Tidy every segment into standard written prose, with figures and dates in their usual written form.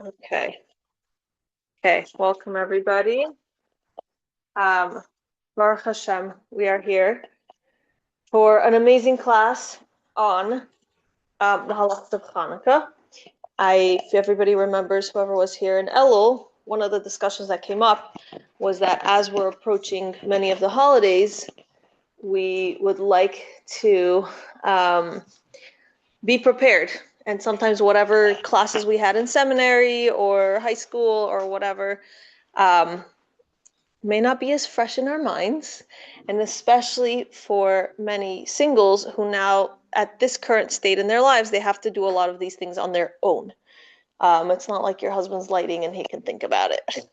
Okay. Okay. Welcome everybody. Baruch Hashem, we are here for an amazing class on the halachos of Chanukah. If everybody remembers, whoever was here in Elul, one of the discussions that came up was that as we're approaching many of the holidays, we would like to be prepared. And sometimes whatever classes we had in seminary or high school or whatever may not be as fresh in our minds. And especially for many singles who now, at this current state in their lives, they have to do a lot of these things on their own. It's not like your husband's lighting and he can think about it.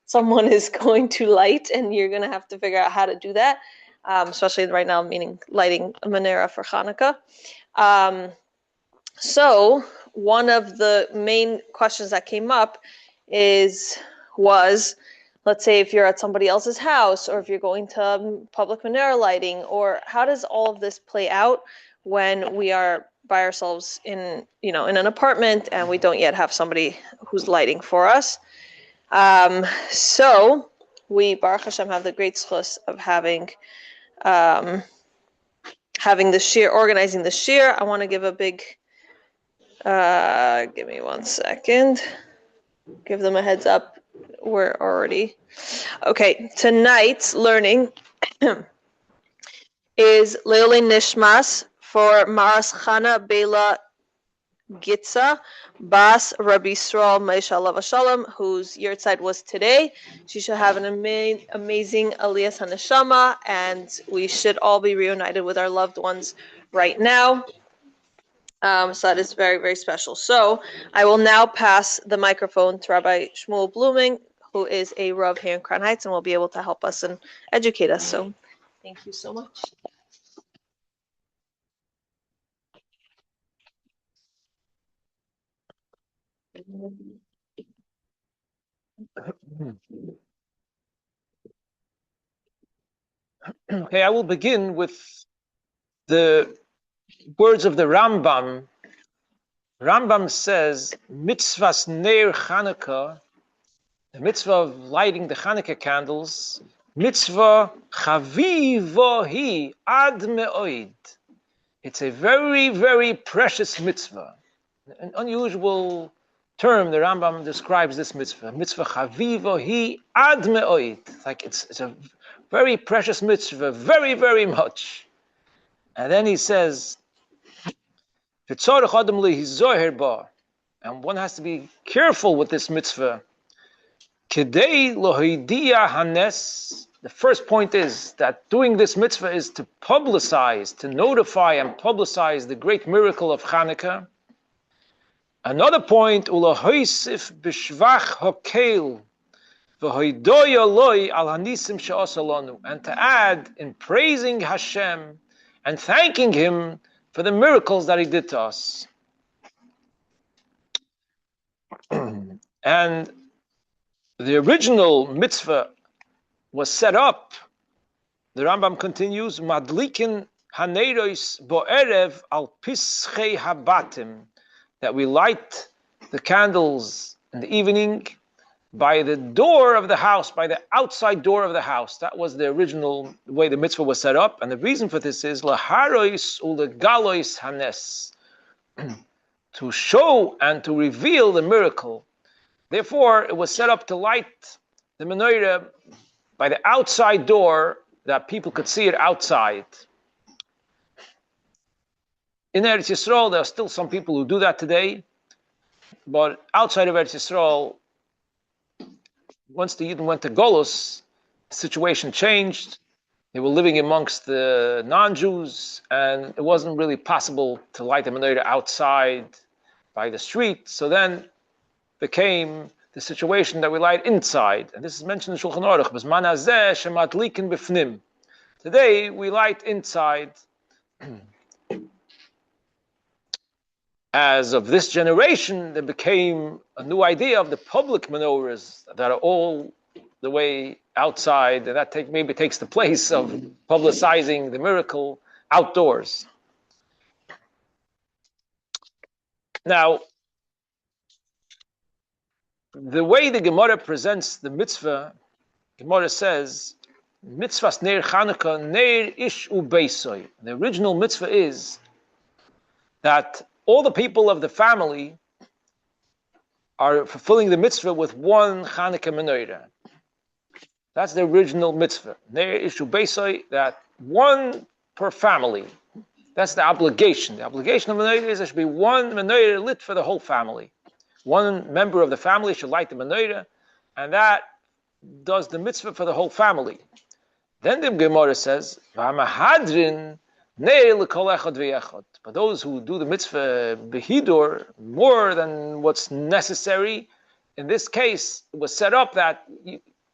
Someone is going to light and you're going to have to figure out how to do that, especially right now, meaning lighting a menorah for Chanukah. So one of the main questions that came up was, let's say if you're at somebody else's house or if you're going to public menorah lighting, or how does all of this play out when we are by ourselves in an apartment and we don't yet have somebody who's lighting for us. So we, Baruch Hashem, have the great zchus of having the shir, organizing the shir. I want to give a big, give me 1 second, give them a heads up. We're already, okay, tonight's learning is Leilei Nishmas for Maras Chana Bילא Gitzא Bas Rabbi Yisrael Moshe Alav Shalom, whose yahrzeit was today. She should have an amazing Aliyas HaNeshama, and we should all be reunited with our loved ones right now. So that is very, very special. So I will now pass the microphone to Rabbi Shmuel Bluming, who is a Rav here in Crown Heights and will be able to help us and educate us. So thank you so much. Okay, I will begin with the words of the Rambam. Rambam says, mitzvahs neir Chanukah, the mitzvah of lighting the Chanukah candles, mitzvah chavivohi ad me'oid. It's a very, very precious mitzvah. An unusual term the Rambam describes this mitzvah. Mitzvah chavivohi ad me'oid. It's a very precious mitzvah, very, very much. And then he says, and one has to be careful with this mitzvah. The first point is that doing this mitzvah is to publicize, to notify and publicize the great miracle of Chanukah. Another point, and to add in praising Hashem and thanking Him for the miracles that He did to us. And the original mitzvah was set up, the Rambam continues, Madlikin haneros bo'erev al pischei habatim, that we light the candles in the evening by the door of the house, by the outside door of the house. That was the original way the mitzvah was set up. And the reason for this is laharois ulegalois hanes, to show and to reveal the miracle. Therefore, it was set up to light the menorah by the outside door, that people could see it outside. In Eretz Yisrael, there are still some people who do that today, but outside of Eretz Yisrael, once the Yidden went to Golus, the situation changed. They were living amongst the non-Jews, and it wasn't really possible to light the menorah outside by the street. So then became the situation that we light inside. And this is mentioned in Shulchan Aruch. Today, we light inside. As of this generation, there became a new idea of the public menorahs that are all the way outside, and that maybe takes the place of publicizing the miracle outdoors. Now, The way the Gemara presents the mitzvah, Gemara says, mitzvahs neir Chanukah neir ish ubeisoi. The original mitzvah is that all the people of the family are fulfilling the mitzvah with one Chanukah menorah. That's the original mitzvah. Neir ish ubeisoi, that one per family. That's the obligation. The obligation of menorah is there should be one menorah lit for the whole family. One member of the family should light the menorah, and that does the mitzvah for the whole family. Then the Gemara says, "V'hamahadrin neir l'kol echad v'echad." But those who do the mitzvah behidur more than what's necessary, in this case, it was set up that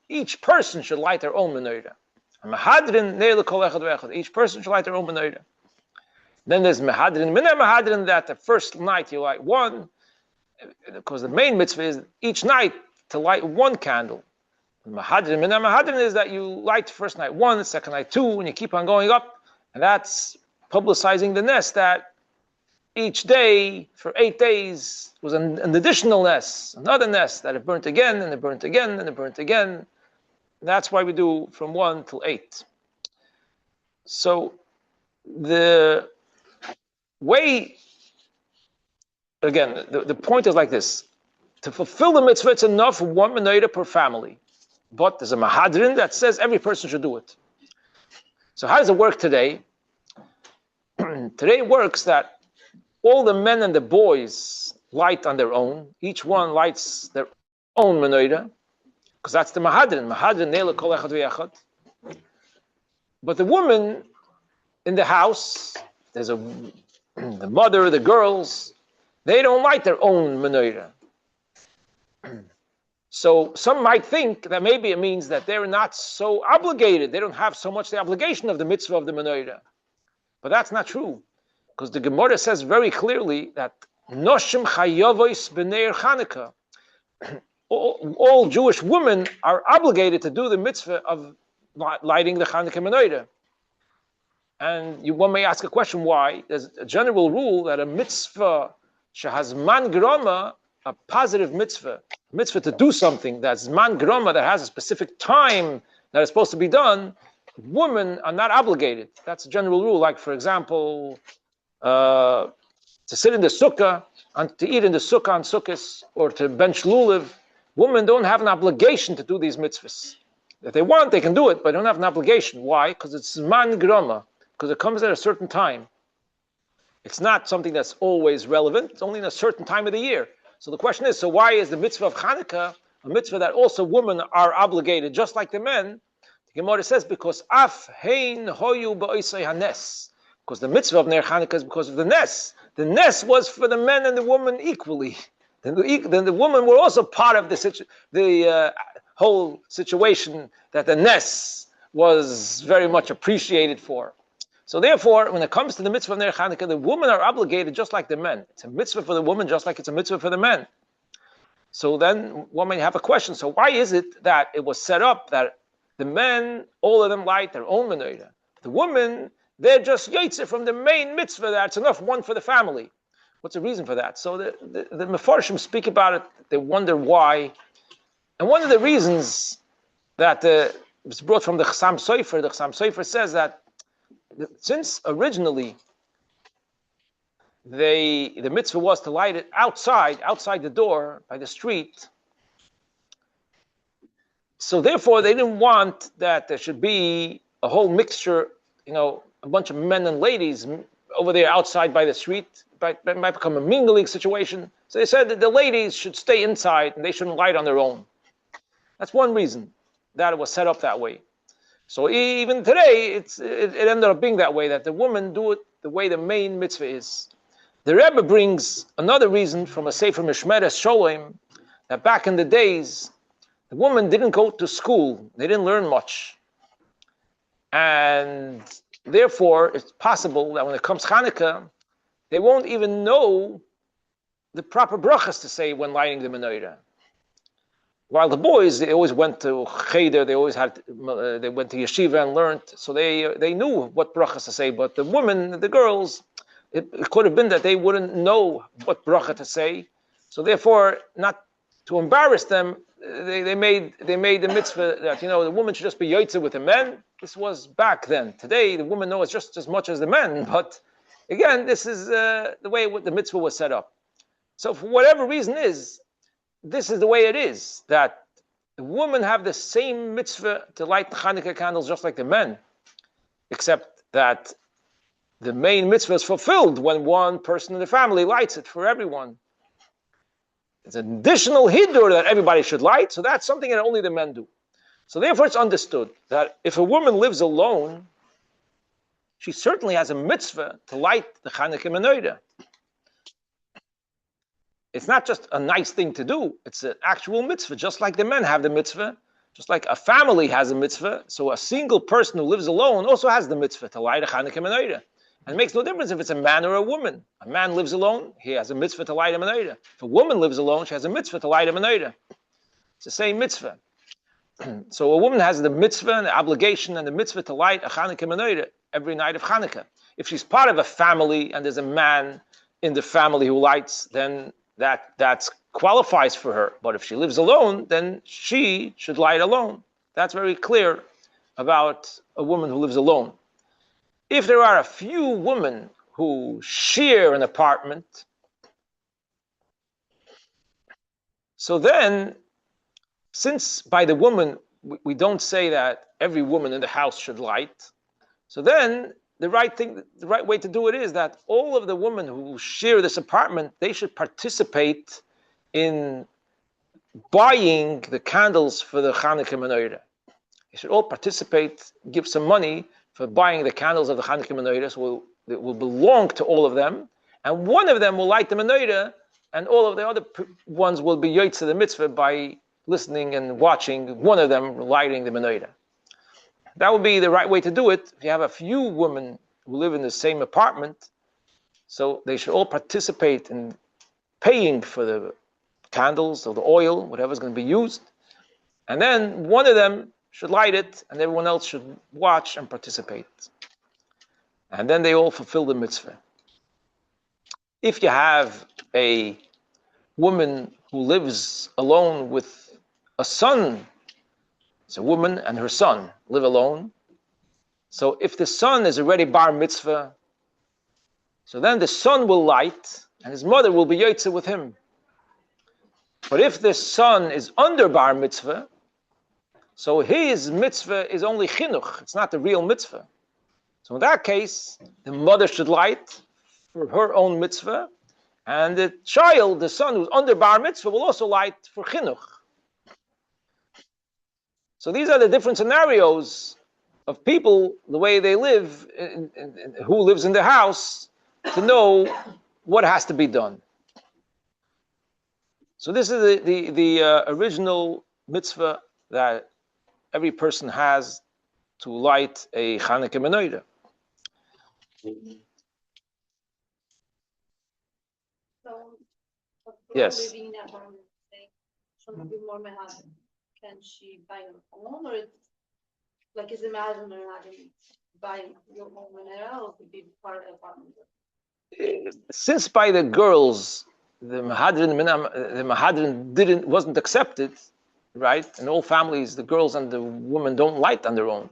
each person should light their own menorah. V'hamahadrin neir l'kol echad v'echad. Each person should light their own menorah. Then there's mehadrin, that the first night you light one, because the main mitzvah is each night to light one candle. Mahadrin is that you light first night one, second night two, and you keep on going up, and that's publicizing the nest that each day for 8 days was an additional nest, another nest that it burnt again, and it burnt again, and it burnt again. That's why we do from 1 till 8. So the way, again, the point is like this. To fulfill the mitzvah, it's enough one menorah per family. But there's a mahadrin that says every person should do it. So how does it work today? Today it works that all the men and the boys light on their own. Each one lights their own menorah, because that's the mahadrin. Mahadrin neila kol echad v'echad. But the woman in the house, the mother, the girls, they don't light their own menorah. So some might think that maybe it means that they're not so obligated. They don't have so much the obligation of the mitzvah of the menorah. But that's not true, because the Gemara says very clearly that noshim chayavos b'neir Chanukah. All Jewish women are obligated to do the mitzvah of lighting the Chanukah menorah. And one may ask a question, why? There's a general rule that a mitzvah shehaz man grama, a positive mitzvah to do something that's man grama, that has a specific time that is supposed to be done, women are not obligated. That's a general rule. Like, for example, to sit in the sukkah, and to eat in the sukkah on sukkahs, or to bench lulav, women don't have an obligation to do these mitzvahs. If they want, they can do it, but they don't have an obligation. Why? Because it's man grama, because it comes at a certain time. It's not something that's always relevant. It's only in a certain time of the year. So the question is, so why is the mitzvah of Chanukah a mitzvah that also women are obligated, just like the men? The Gemara says, because af hein hoyu ba'isay hanes. Because the mitzvah of Ner Chanukah is because of the nes. The nes was for the men and the woman equally. Then the women were also part of the whole situation that the nes was very much appreciated for. So therefore, when it comes to the mitzvah of Ner Chanukah, the women are obligated just like the men. It's a mitzvah for the woman just like it's a mitzvah for the men. So then one may have a question. So why is it that it was set up that the men, all of them light their own menorah? The women, they're just גיצא from the main mitzvah that's enough, one for the family. What's the reason for that? So the Mefarshim speak about it. They wonder why. And one of the reasons that it's brought from the Chassam Sofer says that since originally the mitzvah was to light it outside the door by the street, so therefore they didn't want that there should be a whole mixture, a bunch of men and ladies over there outside by the street. It might become a mingling situation. So they said that the ladies should stay inside and they shouldn't light on their own. That's one reason that it was set up that way. So even today, it ended up being that way, that the women do it the way the main mitzvah is. The Rebbe brings another reason from a Sefer Mishmeres Sholem, that back in the days, the women didn't go to school. They didn't learn much. And therefore, it's possible that when it comes Chanukah, they won't even know the proper brachas to say when lighting the menorah. While the boys, they always went to cheder, they went to yeshiva and learned, so they knew what brachas to say. But the women, the girls, it could have been that they wouldn't know what bracha to say. So therefore, not to embarrass them, they made the mitzvah that, the woman should just be yotzeh with the men. This was back then. Today, the woman knows just as much as the men. But again, this is the way the mitzvah was set up. So for whatever reason this is the way it is, that the women have the same mitzvah to light Chanukah candles just like the men, except that the main mitzvah is fulfilled when one person in the family lights it for everyone. It's an additional hidur that everybody should light, so that's something that only the men do. So therefore it's understood that if a woman lives alone, she certainly has a mitzvah to light the Chanukah menorah. It's not just a nice thing to do, it's an actual mitzvah, just like the men have the mitzvah, just like a family has a mitzvah, so a single person who lives alone also has the mitzvah to light a Chanukah menorah. And it makes no difference if it's a man or a woman. A man lives alone, he has a mitzvah to light a menorah. If a woman lives alone, she has a mitzvah to light a menorah. It's the same mitzvah. So a woman has the mitzvah and the obligation and the mitzvah to light a Chanukah menorah every night of Chanukah. If she's part of a family and there's a man in the family who lights, then that qualifies for her. But if she lives alone, then she should light alone. That's very clear about a woman who lives alone. If there are a few women who share an apartment, so then, since by the woman we don't say that every woman in the house should light, so then the right way to do it is that all of the women who share this apartment, they should participate in buying the candles for the Chanukah menorah. They should all participate, give some money for buying the candles of the Chanukah menorah, so it will belong to all of them, and one of them will light the menorah, and all of the other ones will be yotzeh the mitzvah by listening and watching one of them lighting the menorah. That would be the right way to do it. If you have a few women who live in the same apartment, so they should all participate in paying for the candles or the oil, whatever's going to be used, and then one of them should light it, and everyone else should watch and participate. And then they all fulfill the mitzvah. If you have a woman who lives alone with a son, it's a woman and her son live alone. So if the son is already bar mitzvah, so then the son will light, and his mother will be yotzeh with him. But if the son is under bar mitzvah, so his mitzvah is only chinuch, it's not the real mitzvah. So in that case, the mother should light for her own mitzvah, and the child, the son who's under bar mitzvah, will also light for chinuch. So these are the different scenarios of people, the way they live, who lives in the house, to know what has to be done. So this is the original mitzvah that every person has to light a Chanukah menorah. So, Yes. living in that home, should be more mehadim. Can she buy her own, or it's like is it mehadim or mehadim buying your own menorah, or could be part of the apartment? Since by the girls the mahadrin wasn't accepted, right? In all families, the girls and the women don't light on their own.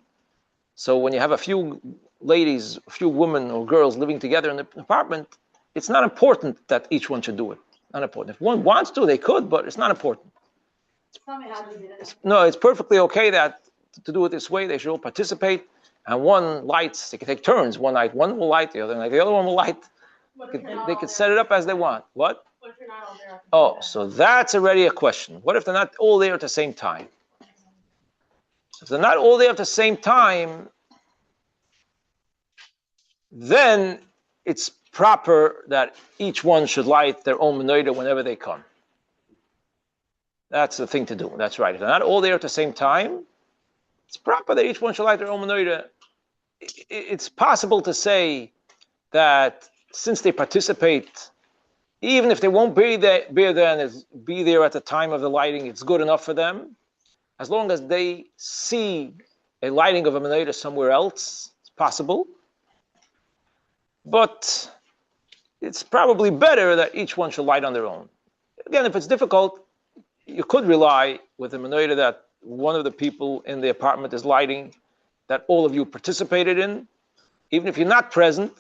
So when you have a few ladies, a few women or girls living together in an apartment, it's not important that each one should do it. Not important. If one wants to, they could, but it's not important. No, it's perfectly okay that to do it this way. They should all participate, and one lights. They can take turns. One night one will light, the other night the other one will light. They could set it up as they want. What? What if you're not all there? Oh, so that's already a question. What if they're not all there at the same time? If they're not all there at the same time, then it's proper that each one should light their own menorah whenever they come. That's the thing to do. That's right. If they're not all there at the same time, it's proper that each one should light their own menorah. It's possible to say that since they participate, even if they won't be there at the time of the lighting, it's good enough for them, as long as they see a lighting of a menorah somewhere else. It's possible, but it's probably better that each one should light on their own. Again, if it's difficult, you could rely with the menorah that one of the people in the apartment is lighting, that all of you participated in, even if you're not present,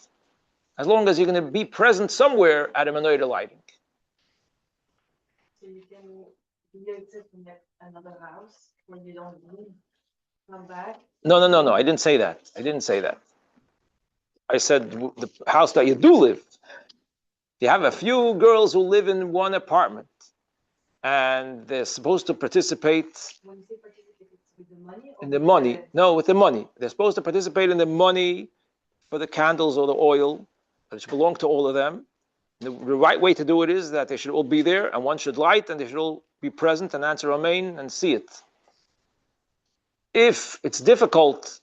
as long as you're going to be present somewhere at a menorah lighting. So you can visit another house when you don't leave, come back. No. I didn't say that. I said the house that you do live. You have a few girls who live in one apartment, and they're supposed to participate. When you say participate, it's with the money? Or In the money. No, with the money. They're supposed to participate in the money for the candles or the oil, that should belong to all of them. The right way to do it is that they should all be there, and one should light, and they should all be present and answer Amen and see it. If it's difficult,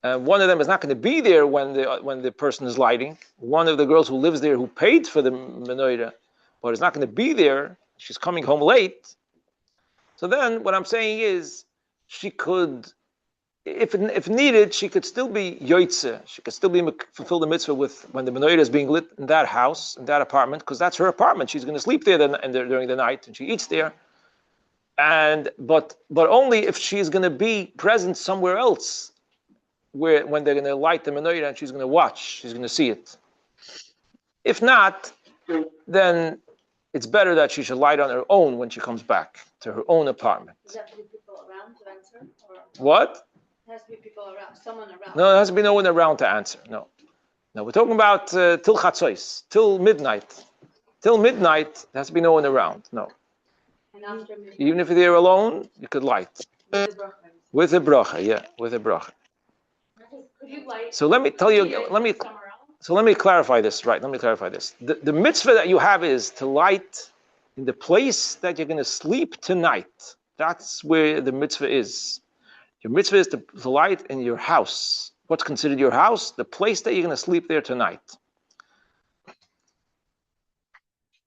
one of them is not going to be there when the person is lighting. One of the girls who lives there, who paid for the menorah, but is not going to be there. She's coming home late. So then, what I'm saying is, she could, if needed, she could still be yoitze. She could still fulfill the mitzvah when the menorah is being lit in that house, in that apartment, because that's her apartment. She's going to sleep there during the night, and she eats there. But only if she's going to be present somewhere else, when they're going to light the menorah, and she's going to watch, she's going to see it. If not, then it's better that she should light on her own when she comes back to her own apartment. Does there have to be people around to answer? Or What? it has to be people around, someone around? No, there has to be no one around to answer. No, we're talking about till chatzos, till midnight. Till midnight, there has to be no one around. No. And after midnight? Even if you're there alone, you could light. With the bracha. With a bracha. Could you light? So let me tell you, somewhere else? So let me clarify this, right? Let me clarify this. The mitzvah that you have is to light in the place that you're going to sleep tonight. That's where the mitzvah is. Your mitzvah is to light in your house. What's considered your house? The place that you're going to sleep there tonight.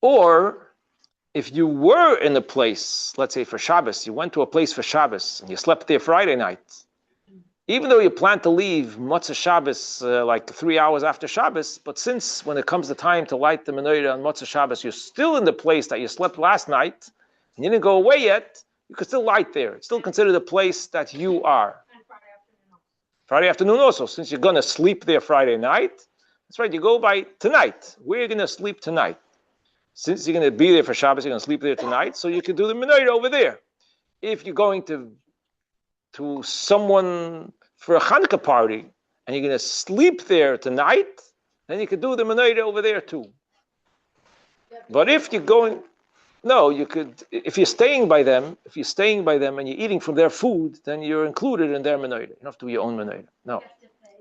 Or if you were in a place, let's say for Shabbos, you went to a place for Shabbos and you slept there Friday night, even though you plan to leave Motzei Shabbos like 3 hours after Shabbos, but since when it comes the time to light the menorah on Motzei Shabbos, you're still in the place that you slept last night, and you didn't go away yet, you could still light there. It's still considered the place that you are. And Friday afternoon. Friday afternoon also, since you're going to sleep there Friday night, that's right, you go by tonight. Where are you going to sleep tonight? Since you're going to be there for Shabbos, you're going to sleep there tonight, so you could do the menorah over there. If you're going to someone for a Chanukah party, and you're going to sleep there tonight, then you could do the menorah over there too. But if you're going, no, you could, if you're staying by them and you're eating from their food, then you're included in their menorah. You don't have to do your own menorah. No.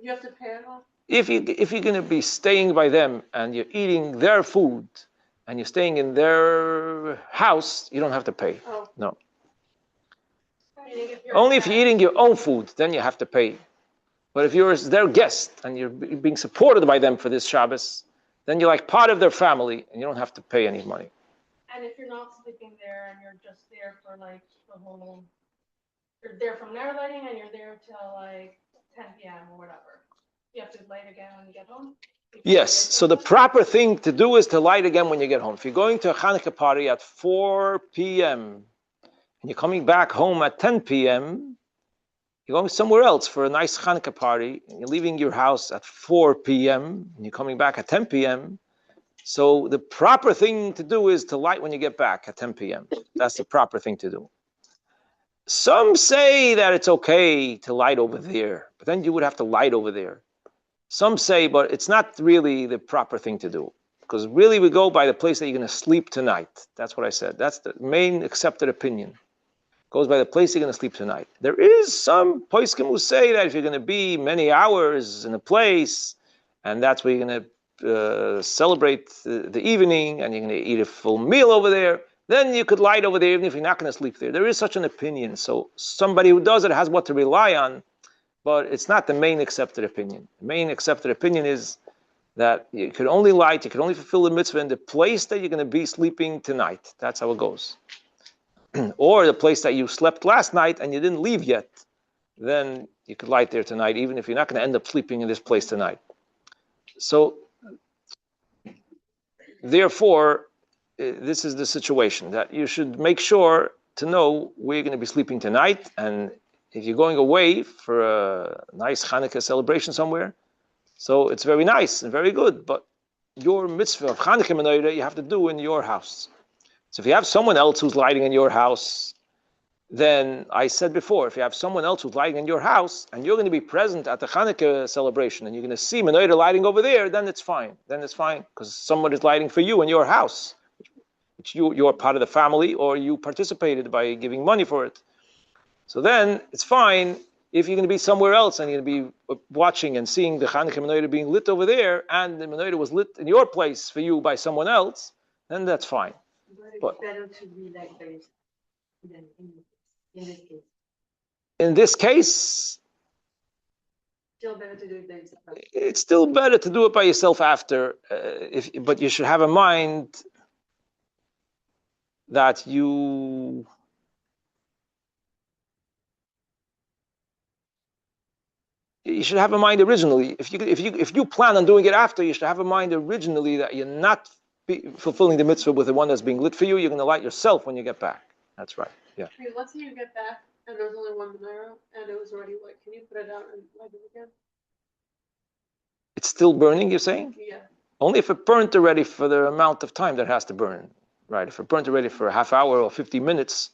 You have to pay it off? If you're going to be staying by them and you're eating their food and you're staying in their house, you don't have to pay. Oh. No. Only if you're eating your own food, then you have to pay. But if you're their guest and you're being supported by them for this Shabbos, then you're like part of their family and you don't have to pay any money. And if you're not sleeping there and you're just there for like the whole, you're there from their lighting and you're there till like 10 p.m. or whatever, you have to light again when you get home? Yes, so the proper thing to do is to light again when you get home. If you're going to a Chanukah party at 4 p.m., and you're coming back home at 10 p.m., you're going somewhere else for a nice Chanukah party, and you're leaving your house at 4 p.m., and you're coming back at 10 p.m., so the proper thing to do is to light when you get back at 10 p.m. That's the proper thing to do. Some say that it's okay to light over there, but then you would have to light over there. Some say, but it's not really the proper thing to do, because really we go by the place that you're going to sleep tonight. That's what I said. That's the main accepted opinion. Goes by the place you're going to sleep tonight. There is some poskim who say that if you're going to be many hours in a place, and that's where you're going to celebrate the evening, and you're going to eat a full meal over there, then you could light over there even if you're not going to sleep there. There is such an opinion. So somebody who does it has what to rely on, but it's not the main accepted opinion. The main accepted opinion is that you could only light, you could only fulfill the mitzvah in the place that you're going to be sleeping tonight. That's how it goes. Or the place that you slept last night and you didn't leave yet, then you could light there tonight, even if you're not going to end up sleeping in this place tonight. So, therefore, this is the situation, that you should make sure to know where you're going to be sleeping tonight, and if you're going away for a nice Chanukah celebration somewhere, so it's very nice and very good, but your mitzvah of Chanukah menorah you have to do in your house. So if you have someone else who's lighting in your house, then I said before, if you have someone else who's lighting in your house and you're going to be present at the Chanukah celebration and you're going to see menorah lighting over there, then it's fine. Then it's fine because someone is lighting for you in your house, which you're part of the family or you participated by giving money for it. So then it's fine if you're going to be somewhere else and you're going to be watching and seeing the Chanukah menorah being lit over there and the menorah was lit in your place for you by someone else, then that's fine. But it's better to be like this than in this case. In this case, Still better to do it by yourself. it's still better to do it by yourself after, but you should have in mind that you should have in mind originally. If you plan on doing it after, you should have in mind originally that you're not fulfilling the mitzvah with the one that's being lit for you. You're going to light yourself when you get back. That's right. Yeah. Wait, let's say you get back and there's only one menorah and it was already lit. Can you put it out and light it again? It's still burning, you're saying? Yeah. Only if it burnt already for the amount of time that it has to burn. Right. If it burnt already for a half hour or 50 minutes,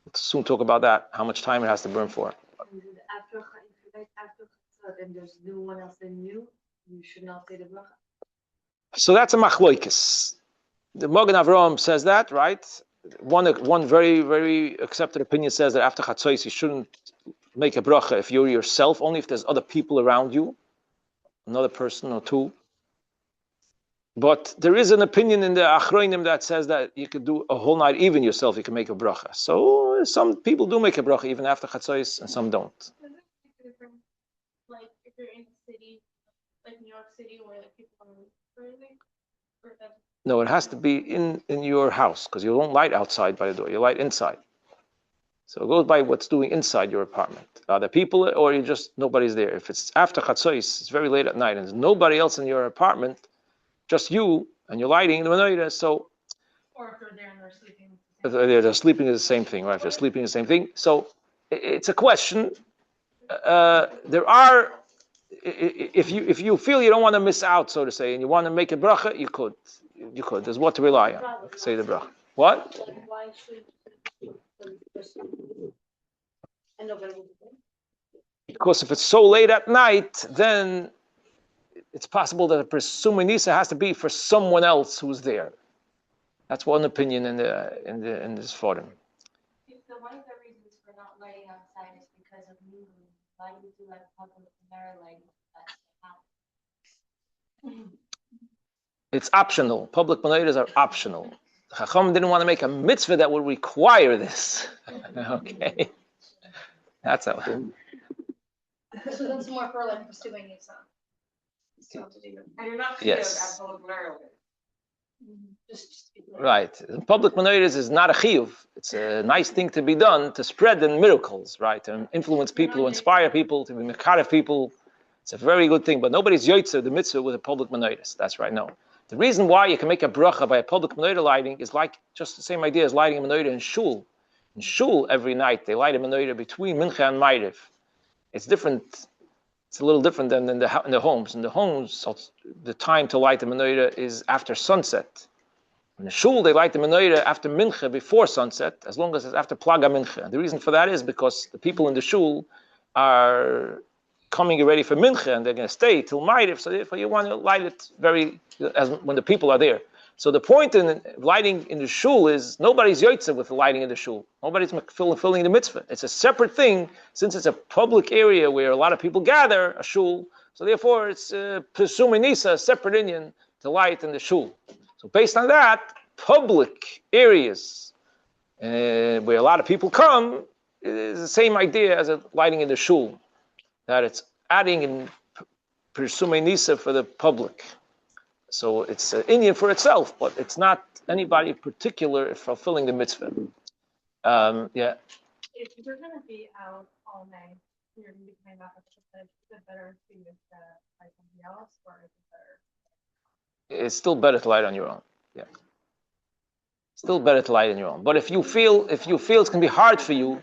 we'll soon talk about that, how much time it has to burn for. After and there's no one else than you should not say the bracha. So that's a machloikis. The Magen Avraham says that, right? One very, very accepted opinion says that after Chatzos you shouldn't make a bracha if you're yourself, only if there's other people around you, another person or two. But there is an opinion in the Achronim that says that you could do a whole night, even yourself, you can make a bracha. So some people do make a bracha even after Chatzos and some don't. Like if you're in the city, like New York City, where like people are crazy, no, it has to be in your house because you don't light outside by the door. You light inside. So it goes by what's doing inside your apartment. Are there people or you just nobody's there? If it's after Chatzos, it's very late at night and there's nobody else in your apartment, just you and you're lighting the menorah. So, or if they're there and they're sleeping. If they're sleeping is the same thing, right? If they're sleeping is the same thing. So it's a question. There are, if you feel you don't want to miss out, so to say, and you want to make a bracha, you could. There's what to rely on. Say the bracha. What? Why should and nobody will do it? Because if it's so late at night, then it's possible that a presuming nisa has to be for someone else who's there. That's one opinion in this forum. So one of the reasons for not lighting outside is because of moving. Why do you like public menorah lighting? It's optional. Public menorahs are optional. Chacham didn't want to make a mitzvah that would require this. Okay, that's how. So that's more for like pursuing yourself. And you're not Yes. public menorah. Just Right. Public menorahs is not a chiyuv. It's a nice thing to be done to spread the miracles, right? To influence people, to inspire people, to be mekarev people. It's a very good thing. But nobody's yotzeh the mitzvah with a public menorah. That's right. No. The reason why you can make a bracha by a public menorah lighting is like just the same idea as lighting a menorah in shul. In shul, every night they light a menorah between mincha and ma'ariv. It's different. It's a little different than in the homes. In the homes, the time to light the menorah is after sunset. In the shul, they light the menorah after mincha, before sunset, as long as it's after plaga mincha. And the reason for that is because the people in the shul are coming ready for mincha, and they're going to stay till ma'ariv. So therefore, you want to light it when the people are there. So the point in lighting in the shul is nobody's yotzeh with the lighting in the shul. Nobody's fulfilling the mitzvah. It's a separate thing since it's a public area where a lot of people gather, a shul. So therefore, it's presuming nisa, a separate inyan to light in the shul. So based on that, public areas where a lot of people come is the same idea as a lighting in the shul, that it's adding in presuming nisa for the public. So it's an inyan for itself, but it's not anybody in particular fulfilling the mitzvah. Yeah. If you're going to be out all night, you're going to be coming back, is it better to use by somebody else, or is it better? It's still better to light on your own. Yeah. Still better to light on your own. But if you feel it's gonna be hard for you,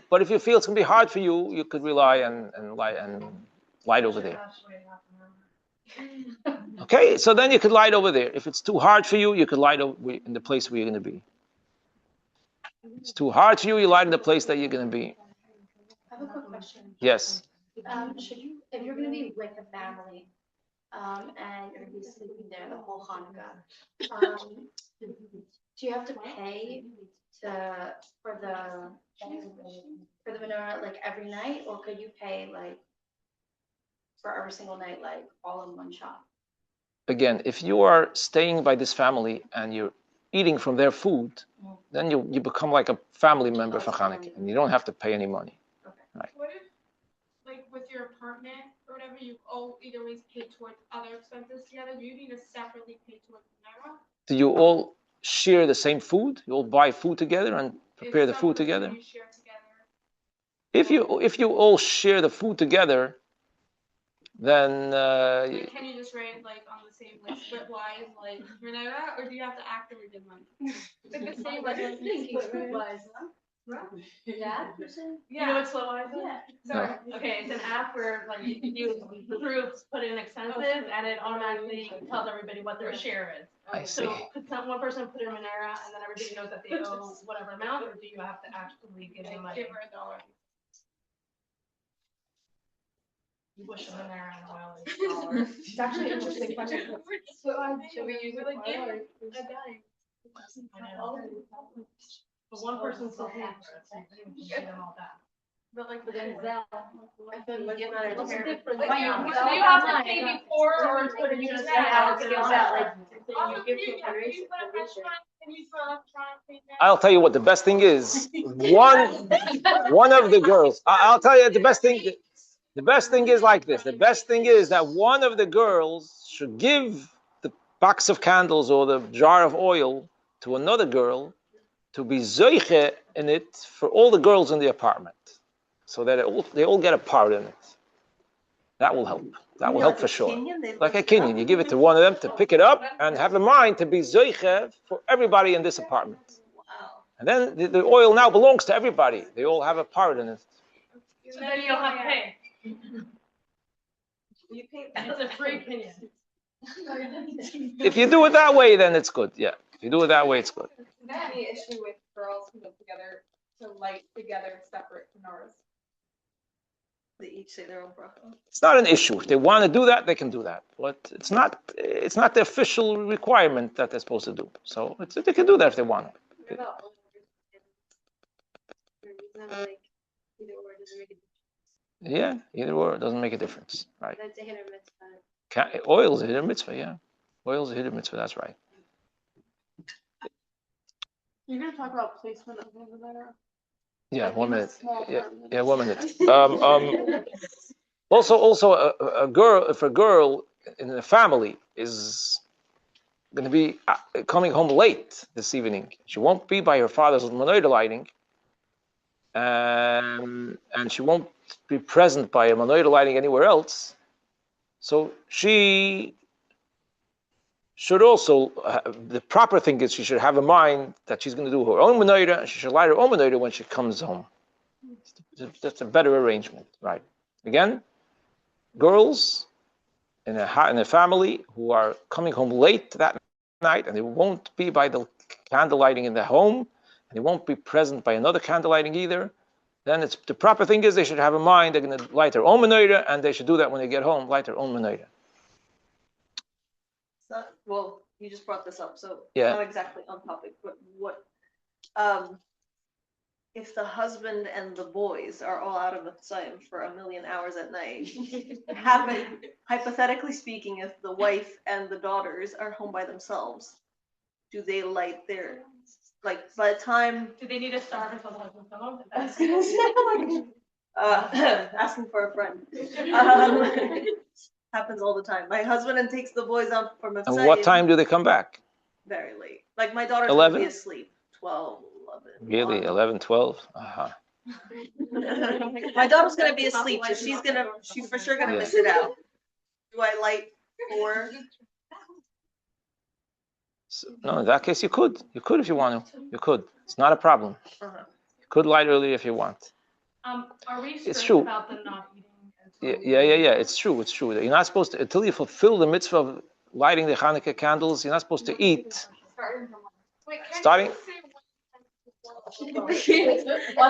you could rely and light over there. Okay, so then you could light over there. If it's too hard for you, you could light over in the place where you're gonna be. It's too hard for you, you light in the place that you're gonna be. I have a quick question. Yes. Should you, if you're gonna be with a family, and you're gonna be sleeping there the whole Hanukkah, do you have to pay for the menorah like every night, or could you pay like for every single night, like all in one shot? Again, if you are staying by this family and you're eating from their food, then you become like a family member for Hanukkah, and you don't have to pay any money. Okay. Right. What if, like, with your apartment or whatever, you either ways pay towards other expenses together? Do you need to separately pay towards the menorah? Do you all share the same food? You all buy food together and prepare the food together? You share together? If you all share the food together, then Like, can you just write like on the same like split-wise like menorah, or do you have to actively give money? Like the same like Split-wise, huh? Yeah. You know what split-wise is? Yeah. Sorry. Okay, it's an app where like you groups put in expenses and it automatically tells everybody what their share is. I see. So could one person put in menorah and then everybody knows that they owe whatever amount, or do you have to actually give them money? Give her $1. You wish a menorah and oil is $1. It's actually an interesting question. Should we use it like give a dime? I know. But one person's still paying for it, so you can get them all back. But like then Zelle, I feel like you get What's the different. difference? Do you have to pay before, or could you just pay out to Zelle? You give to a federation. I'll tell you what the best thing is. One of the girls. I'll tell you the best thing. The best thing is like this. The best thing is that one of the girls should give the box of candles or the jar of oil to another girl to be zoiche in it for all the girls in the apartment, so that they all get a part in it. That will help. That will help for sure. Like a kinyan, you give it to one of them to pick it up and have in mind to be zoiche for everybody in this apartment. Wow. And then the oil now belongs to everybody. They all have a part in it. So then you don't have to pay. You pay. It's a free opinion. If you do it that way, then it's good. Yeah. If you do it that way, it's good. Is there any issue with girls who live together to light together separate menorahs? They each say their own bracha. It's not an issue. If they want to do that, they can do that. But it's not the official requirement that they're supposed to do. So they can do that if they want. What about like either or doesn't make a difference? Yeah, either or, it doesn't make a difference. Right. That's a hit or miss. Oil is a hidden mitzvah, yeah. Oil is a hidden mitzvah, that's right. You're going to talk about placement of the menorah? Yeah, Like 1 in a minute. small Yeah, room. yeah, 1 minute. Also, a girl, if a girl in a family is going to be coming home late this evening, she won't be by her father's menorah lighting, and she won't be present by a menorah lighting anywhere else. So she should also, the proper thing is she should have in mind that she's going to do her own menorah, and she should light her own menorah when she comes home. That's a better arrangement, right? Again, girls in a family who are coming home late that night, and they won't be by the candle lighting in the home, and they won't be present by another candle lighting either, then it's the proper thing is they should have in mind they're going to light their own menorah, and they should do that when they get home, light their own menorah. Well, you just brought this up, so Yeah. not exactly on topic, but what if the husband and the boys are all out of the Tzayim for a million hours at night? Hypothetically speaking, if the wife and the daughters are home by themselves, do they light their, like, by the time Do they need to starve until the husband comes home? I was gonna say, like, asking for a friend. Happens all the time. My husband takes the boys out from a And what time do they come back? Very late. Like my daughter's 11? gonna be asleep. 12, 11. Really, 11, 12? Uh-huh. My daughter's gonna be asleep, so she's for sure gonna Yeah. miss it out. Do I light 4? So, no, in that case, you could. You could if you want to. You could. It's not a problem. You could light early if you want. Are we It's strict true. about the not eating? Yeah. It's true. It's true. You're not supposed to, until you fulfill the mitzvah of lighting the Hanukkah candles, you're not supposed to eat. Starting. One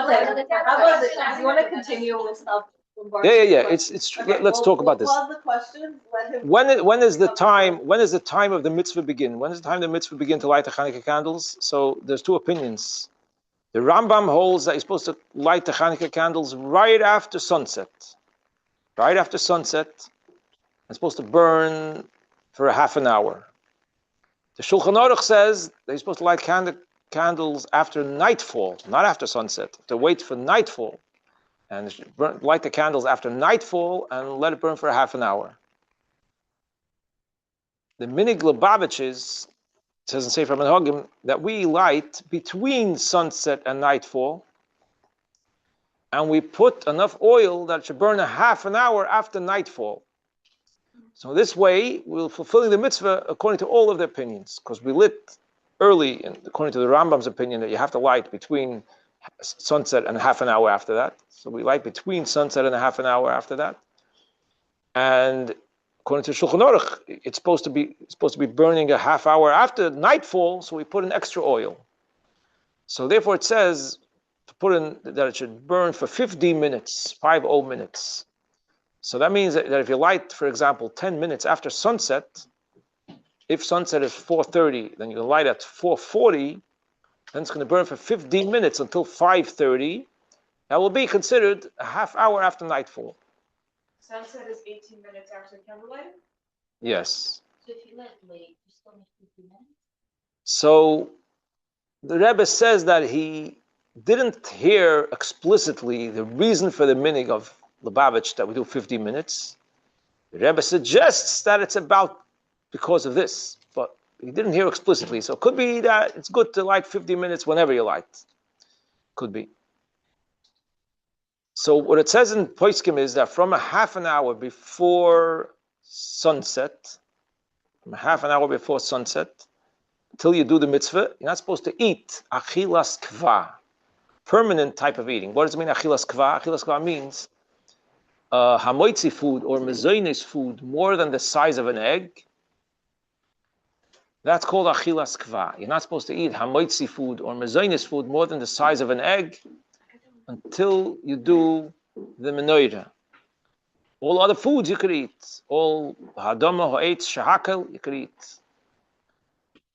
second. How about this? Do you want to continue with stuff? Yeah. It's true. Okay, Yeah, let's talk about this. Pause the question. Let him. When is the time? When is the time of the mitzvah begin? When is the time the mitzvah begin to light the Hanukkah candles? So there's two opinions. The Rambam holds that you're supposed to light the Hanukkah candles right after sunset. Right after sunset, it's supposed to burn for a half an hour. The Shulchan Aruch says that you're supposed to light candles after nightfall, not after sunset. To wait for nightfall, and light the candles after nightfall and let it burn for a half an hour. The Minig Lubavitches says in Sefer Menhagim that we light between sunset and nightfall, and we put enough oil that it should burn a half an hour after nightfall. So this way, we're fulfilling the mitzvah according to all of the opinions, because we lit early, and according to the Rambam's opinion, that you have to light between sunset and half an hour after that. So we light between sunset and a half an hour after that. And according to Shulchan Aruch, it's supposed to be burning a half hour after nightfall, so we put in extra oil. So therefore it says to put in that it should burn for 50 minutes, 50 minutes. So that means that if you light, for example, 10 minutes after sunset, if sunset is 4:30, then you can light at 4:40, then it's going to burn for 15 minutes until 5:30. That will be considered a half hour after nightfall. Sunset is 18 minutes after candlelight? Yes. So if you let late, you still need 50 minutes? So the Rebbe says that he didn't hear explicitly the reason for the minig of Lubavitch that we do 50 minutes. The Rebbe suggests that it's about because of this, but he didn't hear explicitly. So it could be that it's good to light 50 minutes whenever you light. Could be. So what it says in Poskim is that from a half an hour before sunset, until you do the mitzvah, you're not supposed to eat achilas kva, permanent type of eating. What does it mean, achilas kva? Achilas kva means hamoitzi food or mezoines food more than the size of an egg. That's called achilas kva. You're not supposed to eat hamoitzi food or mezoines food more than the size of an egg until you do the menorah. All other foods you could eat. All hadama, ha'etz, shahakel, you could eat.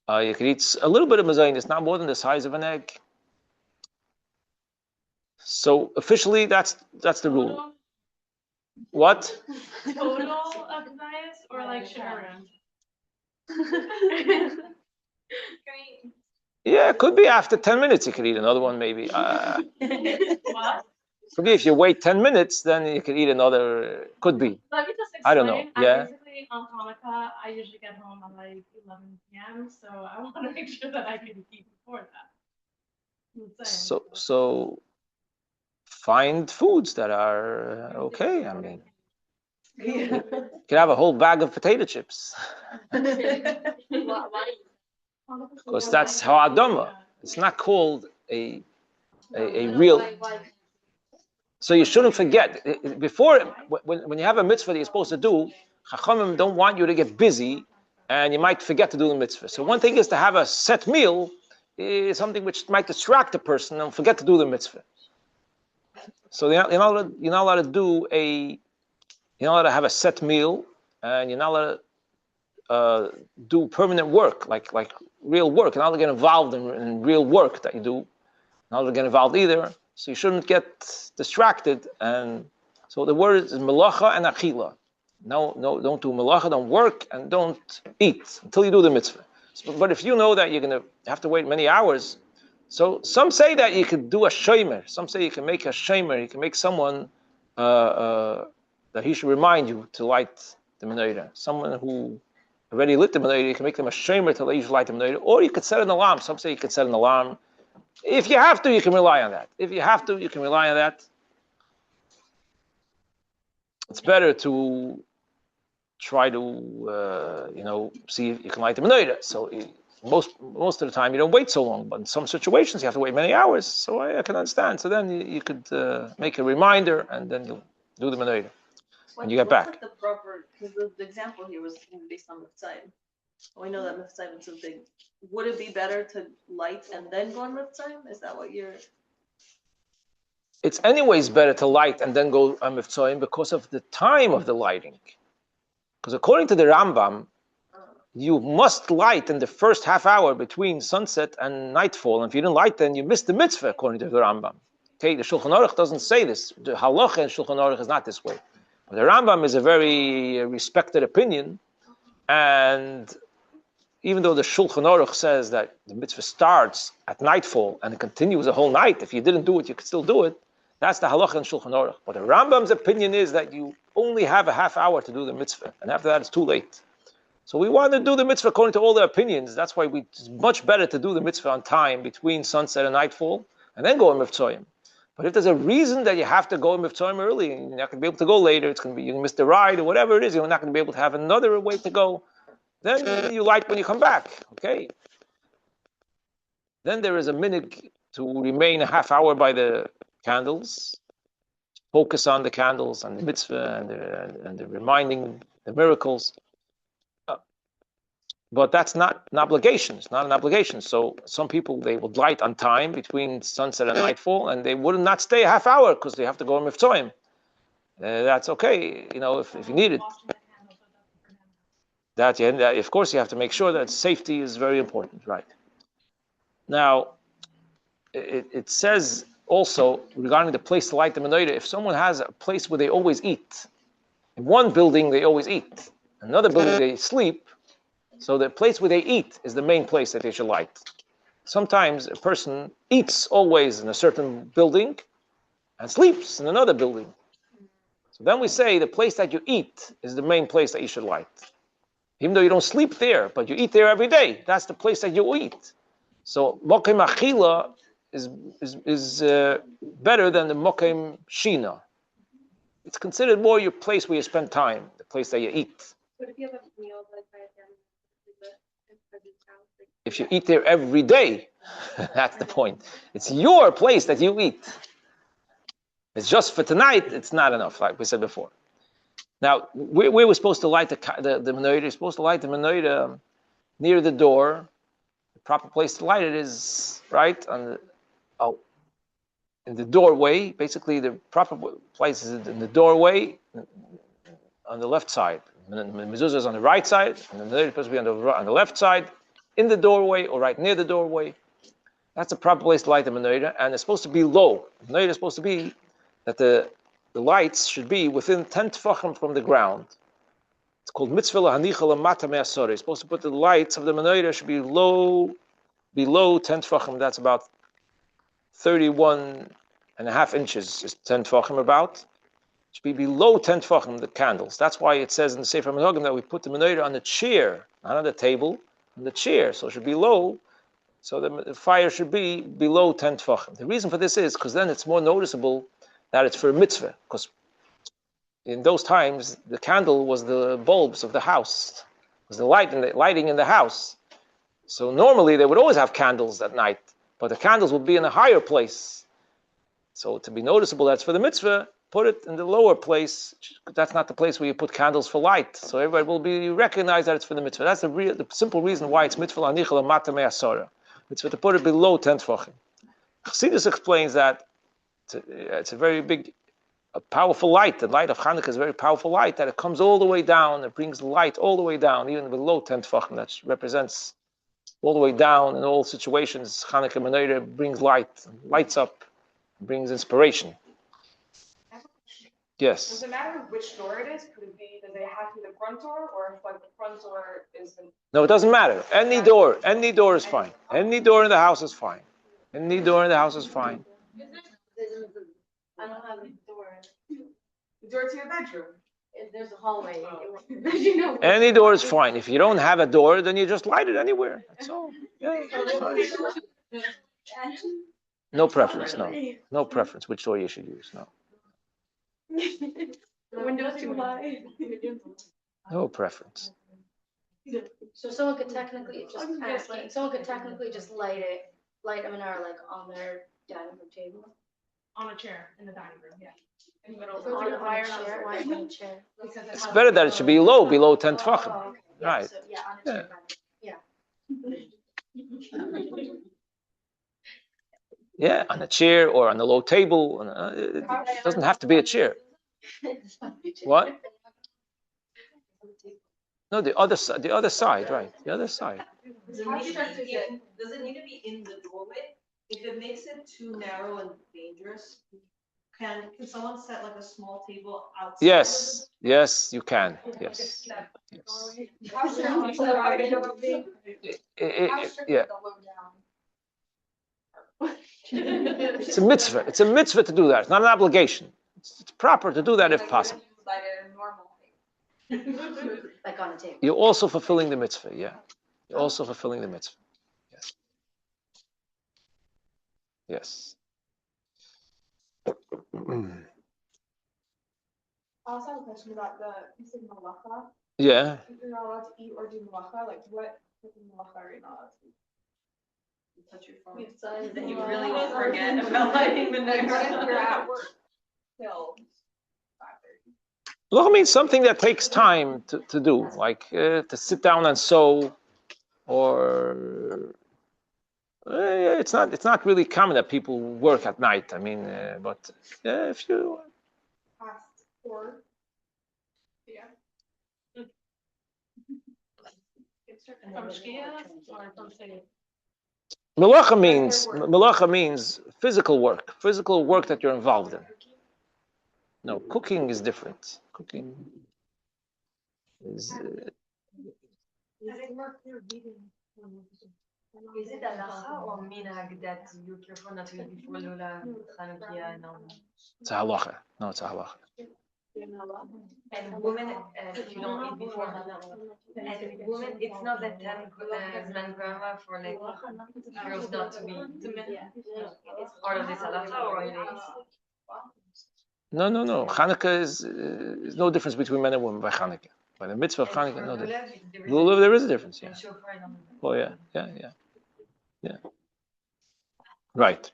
You could eat a little bit of mezoines, not more than the size of an egg. So officially, that's the rule. What? Total of diets or like sharing? Yeah, it could be after 10 minutes you could eat another one maybe. What? Could be if you wait 10 minutes, then you could eat another, could be. Let me just explain. I don't know, yeah. Basically, on Chanukah, I usually get home at like 11 p.m., so I want to make sure that I can eat before that. So find foods that are okay. I mean, you can have a whole bag of potato chips. Because that's ha'adama. It's not called a real. So you shouldn't forget. Before, when you have a mitzvah that you're supposed to do, Chachamim don't want you to get busy, and you might forget to do the mitzvah. So one thing is to have a set meal, is something which might distract the person and forget to do the mitzvah. So you're not allowed to do you're not allowed to have a set meal, and you're not allowed to do permanent work, like real work. You're not allowed to get involved in real work that you do. You're not allowed to get involved either. So you shouldn't get distracted. And so the word is melacha and achila. No, don't do melacha, don't work, and don't eat until you do the mitzvah. But if you know that you're going to have to wait many hours, so some say that you could do a shomer. Some say you can make a shomer. You can make someone that he should remind you to light the menorah. Someone who already lit the menorah, you can make them a shomer to let you light the menorah. Or you could set an alarm. Some say you could set an alarm. If you have to, you can rely on that. It's better to try to, see if you can light the menorah. So most of the time you don't wait so long, but in some situations you have to wait many hours. So I can understand. So then you could make a reminder, and then you'll do the menorah when you get back. What's like the proper? Because the example here was based on Mitzvah. We know that Mitzvah is so big. Would it be better to light and then go on Mitzvah? Is that what you're? It's anyways better to light and then go on Mitzvah because of the time of the lighting. Because according to the Rambam, you must light in the first half hour between sunset and nightfall. And if you didn't light, then you missed the mitzvah, according to the Rambam. Okay, the Shulchan Aruch doesn't say this. The halacha in Shulchan Aruch is not this way. But the Rambam is a very respected opinion. And even though the Shulchan Aruch says that the mitzvah starts at nightfall and it continues the whole night, if you didn't do it, you could still do it. That's the halacha in Shulchan Aruch. But the Rambam's opinion is that you only have a half hour to do the mitzvah. And after that, it's too late. So we want to do the mitzvah according to all the opinions. That's why it's much better to do the mitzvah on time between sunset and nightfall, and then go in Mivtzoyim. But if there's a reason that you have to go in Mivtzoyim early, and you're not going to be able to go later, it's going to be you miss the ride or whatever it is, you're not going to be able to have another way to go, then you light when you come back. Okay. Then there is a minute to remain a half hour by the candles, focus on the candles and the mitzvah and the reminding the miracles. But that's not an obligation. It's not an obligation. So some people, they would light on time between sunset and nightfall, and they would not stay a half hour because they have to go on Mivtzoyim. That's okay, if you need it. Of course, you have to make sure that safety is very important, right? Now, it says also regarding the place to light the menorah, if someone has a place where they always eat, in one building they always eat, another building they sleep, so the place where they eat is the main place that they should light. Sometimes a person eats always in a certain building and sleeps in another building. So then we say the place that you eat is the main place that you should light. Even though you don't sleep there, but you eat there every day, that's the place that you eat. So mokem achila is better than the mokem shina. It's considered more your place where you spend time, the place that you eat. But if you have a meal like by a family, if you eat there every day, that's the point. It's your place that you eat. It's just for tonight, it's not enough, like we said before. Now, where we're supposed to light the menorah, you're supposed to light the menorah near the door. The proper place to light it is right in the doorway. Basically, the proper place is in the doorway on the left side. The mezuzah is on the right side, and the menorah is supposed to be on the left side, in the doorway or right near the doorway. That's the proper place to light the menorah, and it's supposed to be low. The menorah is supposed to be that the lights should be within 10 tefachim from the ground. It's called mitzvah lahanicha lamata me'asor. You're supposed to put the lights of the menorah should be below 10 tefachim. That's about 31.5 inches is 10 tefachim about. It should be below 10 tefachim, the candles. That's why it says in the Sefer Menhagim that we put the menorah on the chair, not on the table, on the chair. So it should be low. So the fire should be below 10 tefachim. The reason for this is because then it's more noticeable that it's for a mitzvah. Because in those times, the candle was the bulbs of the house, was the lighting in the house. So normally they would always have candles at night, but the candles would be in a higher place. So to be noticeable that's for the mitzvah, put it in the lower place. That's not the place where you put candles for light. So everybody will be recognized that it's for the mitzvah. That's the simple reason why it's mitzvah l'anichel amata me'asora. Mitzvah to put it below 10 tefachim. Chassidus explains that it's a very big, a powerful light. The light of Chanukah is a very powerful light that it comes all the way down. It brings light all the way down, even below 10 tefachim. That represents all the way down in all situations. Chanukah menorah brings light, lights up, brings inspiration. Yes. Does it matter which door it is? Does it have to be the front door, or if like the front door is the... No, it doesn't matter. Any door is fine. Any door in the house is fine. Any door in the house is fine. I don't have a door. The door to your bedroom. There's a hallway. Any door is fine. If you don't have a door, then you just light it anywhere. That's all. Yeah, that's fine. No preference, no. No preference which door you should use, no. The window's too high. No preference. So someone could technically, someone could technically just light a menorah like on their dining room table. On a chair in the dining room, yeah. In the middle If of it was the on a chair, why on a chair? Because It's better that it should be low, below 10 tefachim. Oh, okay. Yeah, Right. so, yeah, on a chair. Yeah. Yeah, on a chair or on a low table. It doesn't have to be a chair. What? No, the other side, right? The other side. Does it need to be in the doorway? If it makes it too narrow and dangerous, can someone set like a small table outside? Yes, you can. Yes. Yeah. It's a mitzvah. It's a mitzvah to do that. It's not an obligation. It's proper to do that if possible. Like on a table. You're also fulfilling the mitzvah. Yeah. You're also fulfilling the mitzvah. Yes. Yes. I also have a question about you said malacha. Yeah. If you're not allowed to eat or do malacha, like what type of malacha are you not allowed to do? Touch your phone. Inside, Then you really won't forget about lighting the next What if one. you're at work till 5:30? Malacha means something that takes time to do, like to sit down and sew, or it's not really common that people work at night. I mean, but if you Past 4 p.m. From Shkia or from City? Malacha means physical work that you're involved in. No, cooking is different. Cooking is. Is it halacha or minhag that you careful not to eat before Lula Chanukah? It's a halacha. No, it's a halacha. And women, if you don't eat before and women, it's not that zman grama for like girls not to be. It's part of this halacha or it is? No. Chanukah is no difference between men and women by Chanukah. By the mitzvah of Chanukah, no difference. Lulav, there is a difference. Yeah. Oh yeah. Right.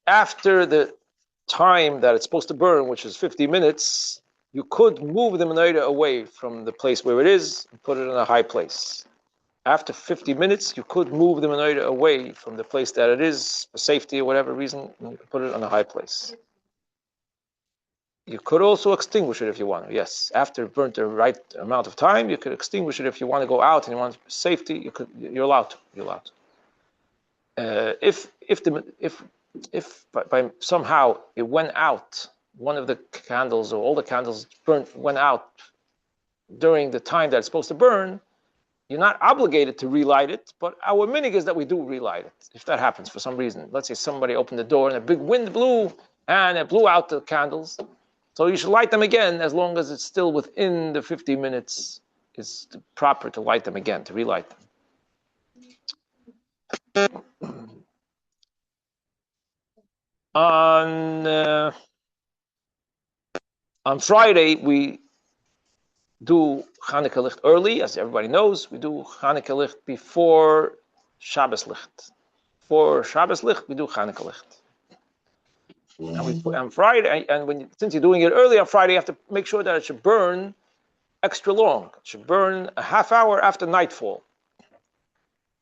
After the time that it's supposed to burn, which is 50 minutes, you could move the menorah away from the place where it is and put it in a high place. After 50 minutes, you could move the menorah away from the place that it is for safety or whatever reason, and you could put it on a high place. You could also extinguish it if you want to. Yes, after it burnt the right amount of time, you could extinguish it if you want to go out and you want safety. You're allowed to. If by somehow it went out, one of the candles or all the candles went out during the time that it's supposed to burn, you're not obligated to relight it, but our minig is that we do relight it. If that happens for some reason, let's say somebody opened the door and a big wind blew and it blew out the candles, so you should light them again as long as it's still within the 50 minutes. It's proper to light them again, to relight them. On Friday, we do Chanukah Licht early, as everybody knows. We do Chanukah Licht before Shabbos Licht. For Shabbos Licht, we do Chanukah Licht. And we put on Friday, and since you're doing it early on Friday, you have to make sure that it should burn extra long. It should burn a half hour after nightfall.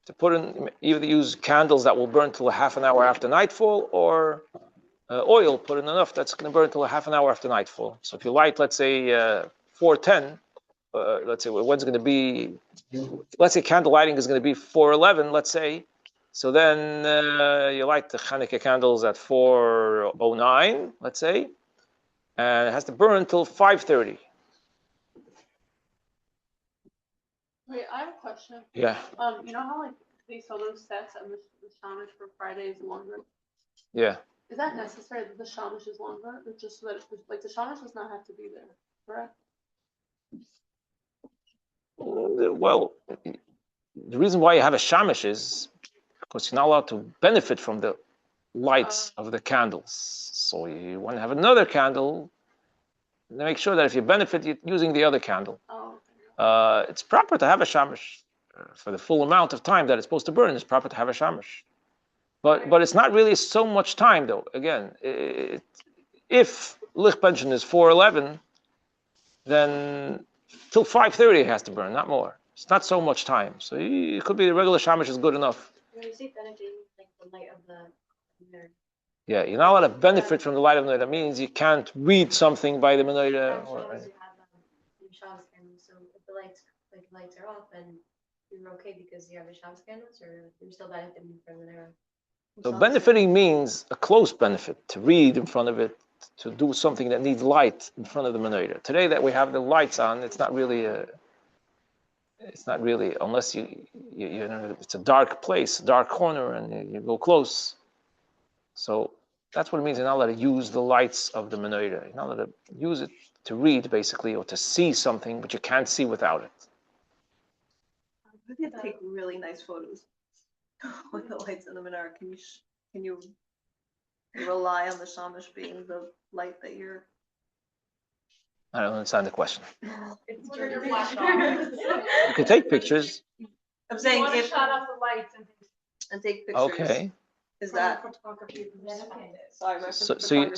To put in, either use candles that will burn till a half an hour after nightfall, or oil, put in enough that's going to burn till a half an hour after nightfall. So if you light, let's say 4:10, let's say when's going to be, let's say candle lighting is going to be 4:11, let's say. So then you light the Chanukah candles at 4:09, let's say, and it has to burn till 5:30. Wait, I have a question. Yeah. You know how like they sell those sets and the shamish for Friday is longer? Yeah. Is that necessary that the shamish is longer? It's just so that like the shamish does not have to be there, correct? Well, the reason why you have a shamish is because you're not allowed to benefit from the lights of the candles. So you want to have another candle, make sure that if you benefit, you're using the other candle. It's proper to have a shamash for the full amount of time that it's supposed to burn. It's proper to have a shamash, but it's not really so much time though. Again, if lich pension is 4:11, then till 5:30 it has to burn, not more. It's not so much time. So it could be the regular shamash is good enough. Yeah, you're not allowed to benefit from the light of the menorah. That means you can't read something by the menorah. So if the lights are off, and you're okay because you have the Shabbos candles, or you're still benefiting from the menorah? So benefiting means a close benefit, to read in front of it, to do something that needs light in front of the menorah. Today that we have the lights on, it's not really unless you know it's a dark place, a dark corner, and you go close. So that's what it means. You're not allowed to use the lights of the menorah. You're not allowed to use it to read, basically, or to see something, but you can't see without it. I think take really nice photos with the lights in the menorah. Can you rely on the shamash being the light that you're? I don't understand the question. It's turn your flash off. You can take pictures. I'm saying You wanna if shut off the lights and take pictures. Okay. Is that? Sorry, my photographer.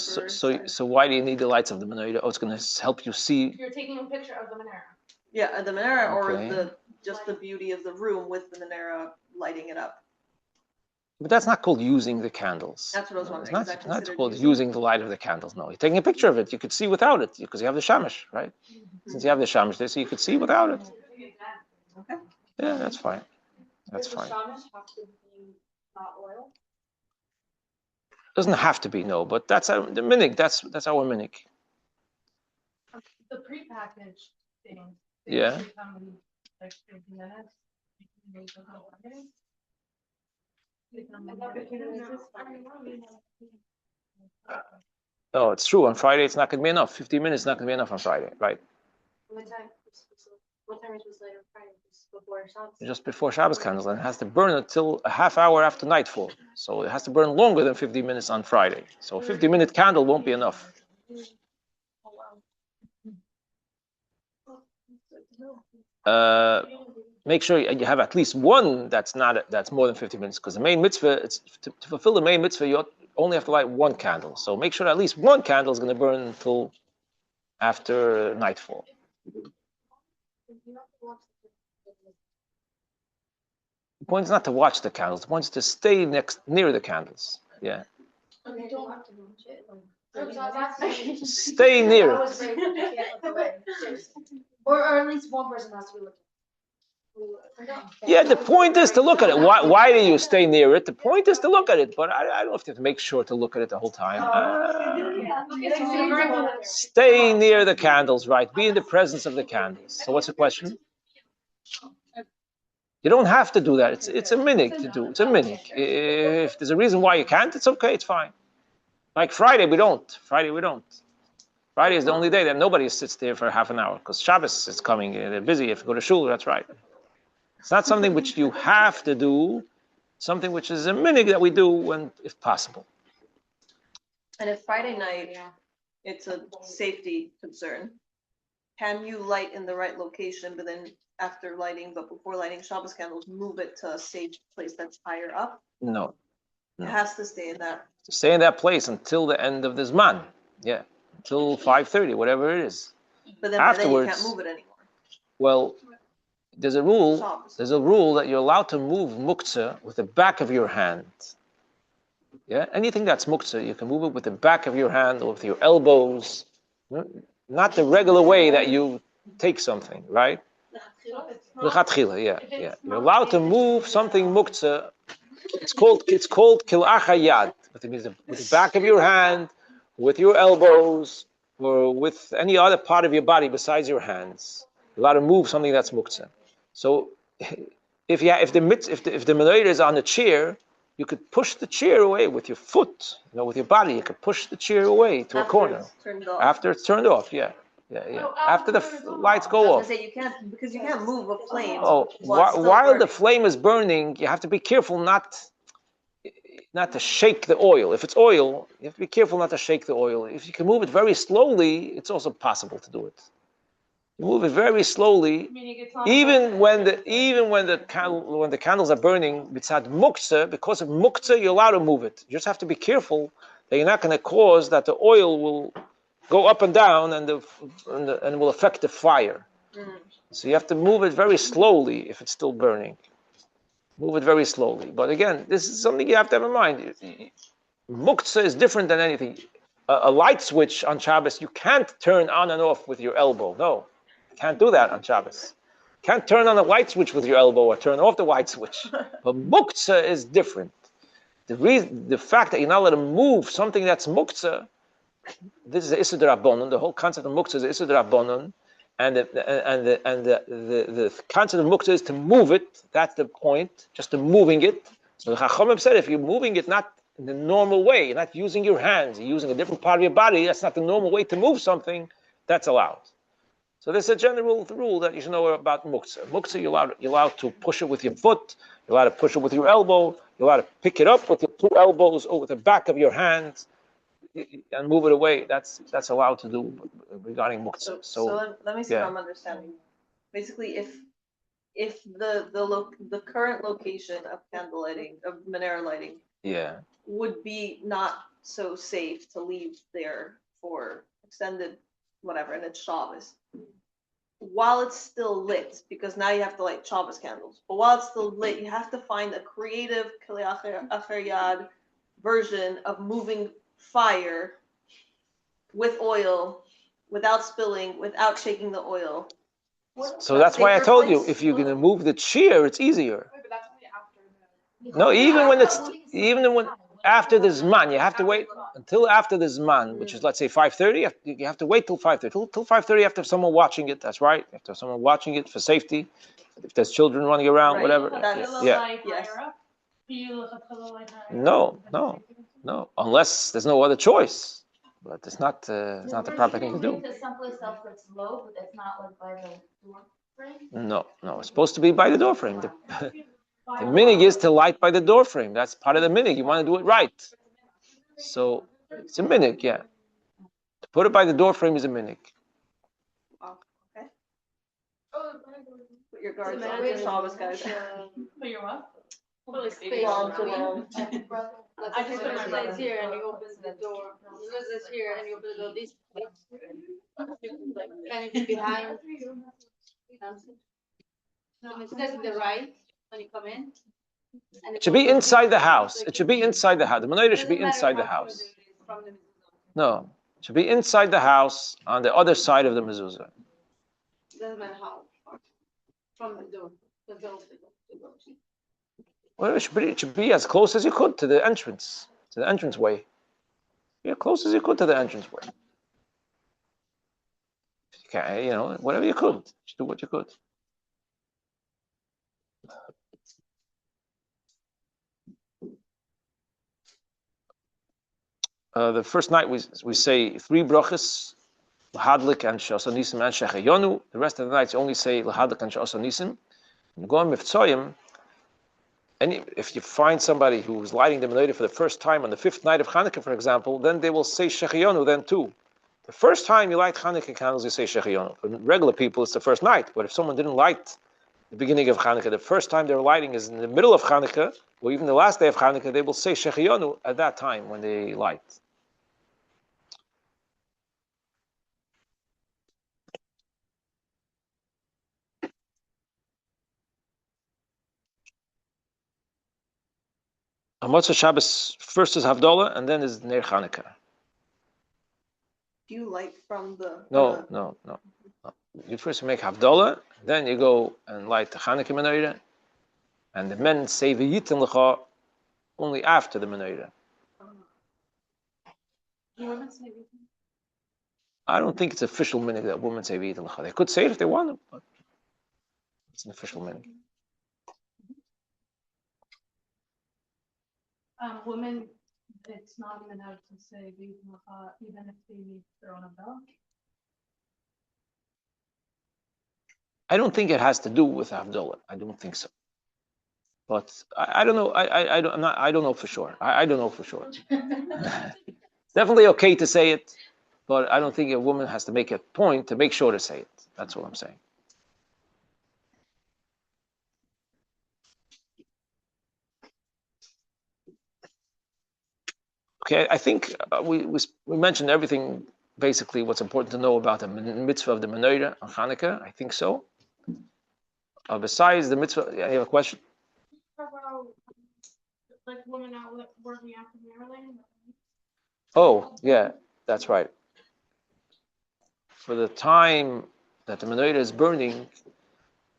So why do you need the lights of the menorah? Oh, it's going to help you see. You're taking a picture of the menorah. Yeah, the menorah Okay. or just the beauty of the room with the menorah lighting it up. But that's not called using the candles. That's what I was wondering. It's not called using the light of the candles. No, you're taking a picture of it. You could see without it because you have the shamash, right? Since you have the shamash there, so you could see without it. Okay. Yeah, that's fine. That's fine. Does the shamash have to be not oil? Doesn't have to be, no, but that's the minig. That's our minig. The prepackaged thing. Yeah. Come in like 50 minutes. You can make them all Friday. No, it's true. On Friday, it's not going to be enough. 15 minutes is not going to be enough on Friday, right? What time is this later Friday? Just before Shabbos? Just before Shabbos candles, and it has to burn until a half hour after nightfall. So it has to burn longer than 15 minutes on Friday. So a 50-minute candle won't be enough. Make sure you have at least one that's more than 50 minutes, because the main mitzvah, it's to fulfill the main mitzvah, you only have to light one candle. So make sure that at least one candle is going to burn until after nightfall. The point is not to watch the candles. The point is to stay near the candles. Yeah. You don't have to watch it. Stay near it. Or at least one person has to be looking. Yeah, the point is to look at it. Why do you stay near it? The point is to look at it, but I don't know if you have to make sure to look at it the whole time. Stay near the candles, right? Be in the presence of the candles. So what's the question? You don't have to do that. It's a minig to do. It's a minig. If there's a reason why you can't, it's okay. It's fine. Like Friday, we don't. Friday is the only day that nobody sits there for half an hour because Shabbos is coming. They're busy. If you go to shul, that's right. It's not something which you have to do. Something which is a minig that we do when, if possible. And if Friday night, it's a safety concern, can you light in the right location, but then before lighting Shabbos candles, move it to a safe place that's higher up? No. It has to stay in that. Stay in that place until the end of the Zman. Yeah. Until 5:30, whatever it is. But then afterwards, you can't move it anymore. Well, there's a rule that you're allowed to move muktzah with the back of your hand. Yeah, anything that's muktzah, you can move it with the back of your hand or with your elbows, not the regular way that you take something, right? Yeah. You're allowed to move something muktzah. It's called kilach hayad. It means with the back of your hand, with your elbows, or with any other part of your body besides your hands. You're allowed to move something that's muktzah. So if the menorah is on a chair, you could push the chair away with your foot, with your body. You could push the chair away to a corner. After it's turned off, yeah. After the lights go off. You can't move a flame. While the flame is burning, you have to be careful not. not to shake the oil. If it's oil, you have to be careful not to shake the oil. If you can move it very slowly, it's also possible to do it. You move it very slowly, even when the candles are burning, mitzad muktzah, because of muktzah, you're allowed to move it. You just have to be careful that you're not going to cause that the oil will go up and down and will affect the fire. So you have to move it very slowly if it's still burning. Move it very slowly. But again, this is something you have to have in mind. Muktzah is different than anything. A light switch on Shabbos, you can't turn on and off with your elbow. No, you can't do that on Shabbos. You can't turn on a light switch with your elbow or turn off the light switch. But muktzah is different. The fact that you're not allowed to move something that's muktzah, this is the Issur D'Rabbanan. The whole concept of muktzah is the Issur D'Rabbanan. And the concept of muktzah is to move it. That's the point, just to moving it. So the Chachamim said, if you're moving it not in the normal way, you're not using your hands, you're using a different part of your body, that's not the normal way to move something, that's allowed. So there's a general rule that you should know about muktzah. Muktzah, you're allowed to push it with your foot, you're allowed to push it with your elbow, you're allowed to pick it up with your two elbows over the back of your hands and move it away. That's allowed to do regarding muktzah. So let me see if I'm understanding. Basically, if the current location of candle lighting, of menorah lighting, would be not so safe to leave there for extended whatever, and it's Shabbos, while it's still lit, because now you have to light Shabbos candles, but while it's still lit, you have to find a creative Kli Acher Yad version of moving fire with oil, without spilling, without shaking the oil. So that's why I told you, if you're going to move the chair, it's easier. No, even when after the Zman, you have to wait until after the Zman, which is, let's say, 5:30. You have to wait till 5:30. Till 5:30, you have to have someone watching it. That's right. You have to have someone watching it for safety. If there's children running around, whatever. Yes. No. Unless there's no other choice. But it's not the proper thing to do. Someplace else that's low, but that's not like by the door frame? No. It's supposed to be by the door frame. The minig is to light by the door frame. That's part of the minig. You want to do it right. So it's a minig, yeah. To put it by the door frame is a minig. Okay. Put your guards on the Shabbos, guys. Put your what? I just put my legs here and you open the door. This is here and you open the door. This and if it's behind. And it says to the right when you come in. It should be inside the house. It should be inside the house. The menorah should be inside the house. No, it should be inside the house on the other side of the mezuzah. Doesn't matter how far from the door. Well, it should be as close as you could to the entrance way. Be as close as you could to the entrance way. Okay, whatever you could. Just do what you could. The first night we say 3 brachas, Lahadlik and Shasanisim and Shechayonu. The rest of the nights only say Lahadlik and Shasanisim. And go on Mivtzoyim. And if you find somebody who's lighting the menorah for the first time on the 5th night of Chanukah, for example, then they will say Shechayonu then too. The first time you light Chanukah candles, you say Shechayonu. For regular people, it's the first night. But if someone didn't light the beginning of Chanukah, the first time they're lighting is in the middle of Chanukah, or even the last day of Chanukah, they will say Shechayonu at that time when they light. On Motzei Shabbos, first is Havdalah, and then is Ner Chanukah. Do you light from the... No. You first make Havdalah, then you go and light the Chanukah menorah, and the men say V'yitin L'cha only after the menorah. I don't think it's official minhag that women say V'yitin L'cha. They could say it if they want to, but it's an official minhag. Women, it's not even out to say even if they need their own belt. I don't think it has to do with Havdalah. I don't think so. But I don't know. I don't know for sure. I don't know for sure. It's definitely okay to say it, but I don't think a woman has to make a point to make sure to say it. That's what I'm saying. Okay, I think we mentioned everything, basically what's important to know about the mitzvah of the menorah on Chanukah. I think so. Besides the mitzvah, you have a question? About like women out working after Maryland. Oh, yeah, that's right. For the time that the menorah is burning,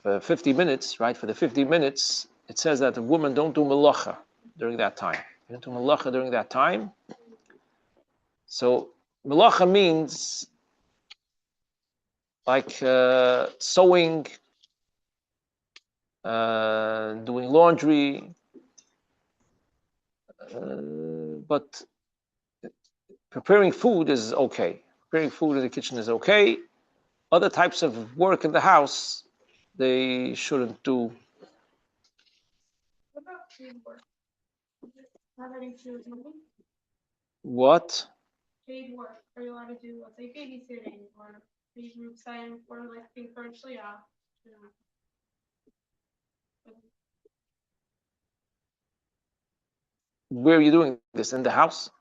for 50 minutes, right? For the 50 minutes, it says that the woman don't do melacha during that time. You don't do melacha during that time. So melacha means like sewing, doing laundry, but preparing food is okay. Preparing food in the kitchen is okay. Other types of work in the house, they shouldn't do. What about paid work? Not having to do with money? What? Paid work. Are you allowed to do, let's say, babysitting or paid group sign or like being virtually off? Where are you doing this? In the house?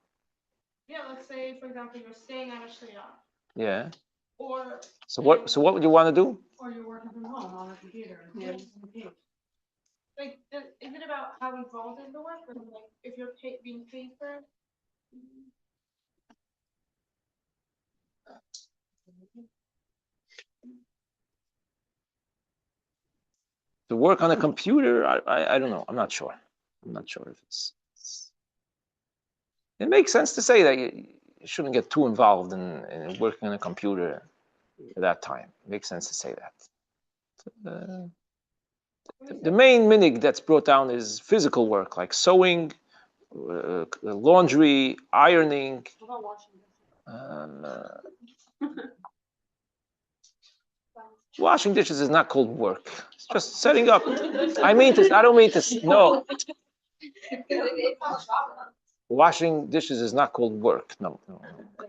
Yeah, let's say, for example, you're staying at a shliach. Yeah. Or. So what would you want to do? Or you're working from home on a computer. Yeah. Like, is it about how involved is the work, or like if you're being paid for it? To work on a computer, I don't know. I'm not sure. I'm not sure if it's. It makes sense to say that you shouldn't get too involved in working on a computer at that time. It makes sense to say that. The main minig that's brought down is physical work, like sewing, laundry, ironing. Washing dishes is not called work. It's just setting up. I don't mean to. No. Washing dishes is not called work. No.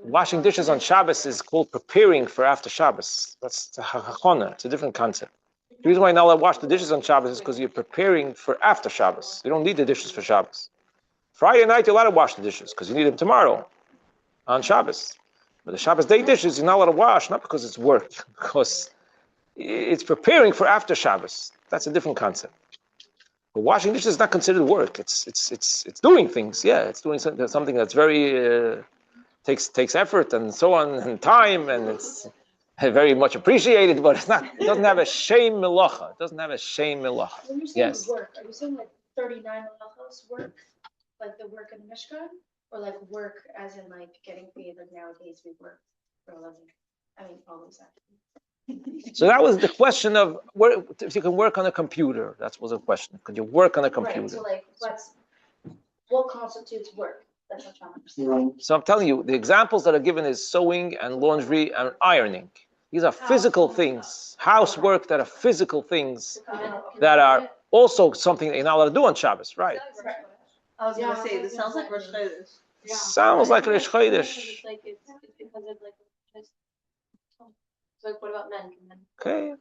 Washing dishes on Shabbos is called preparing for after Shabbos. That's the hachana. It's a different concept. The reason why you're not allowed to wash the dishes on Shabbos is because you're preparing for after Shabbos. You don't need the dishes for Shabbos. Friday night, you're allowed to wash the dishes because you need them tomorrow on Shabbos. But the Shabbos day dishes, you're not allowed to wash, not because it's work, because it's preparing for after Shabbos. That's a different concept. But washing dishes is not considered work. It's doing things. Yeah, it's doing something that's very takes effort and so on and time, and it's very much appreciated. But it's not. It doesn't have a shame melacha. It doesn't have a shame melacha. When you're saying work, are you saying like 39 halachos work, like the work in the Mishkan, or like work as in like getting paid like nowadays we work for a living? I mean, always actually. So that was the question of if you can work on a computer. That was a question. Could you work on a computer? Right, so like, what constitutes work? That's what I'm understanding. So I'm telling you, the examples that are given is sewing and laundry and ironing. These are physical things, housework that are physical things that are also something that you're not allowed to do on Shabbos, right? I was gonna say, this sounds like Rosh Chodesh. Sounds like Rosh Chodesh. It's because of like. So what about men? Okay.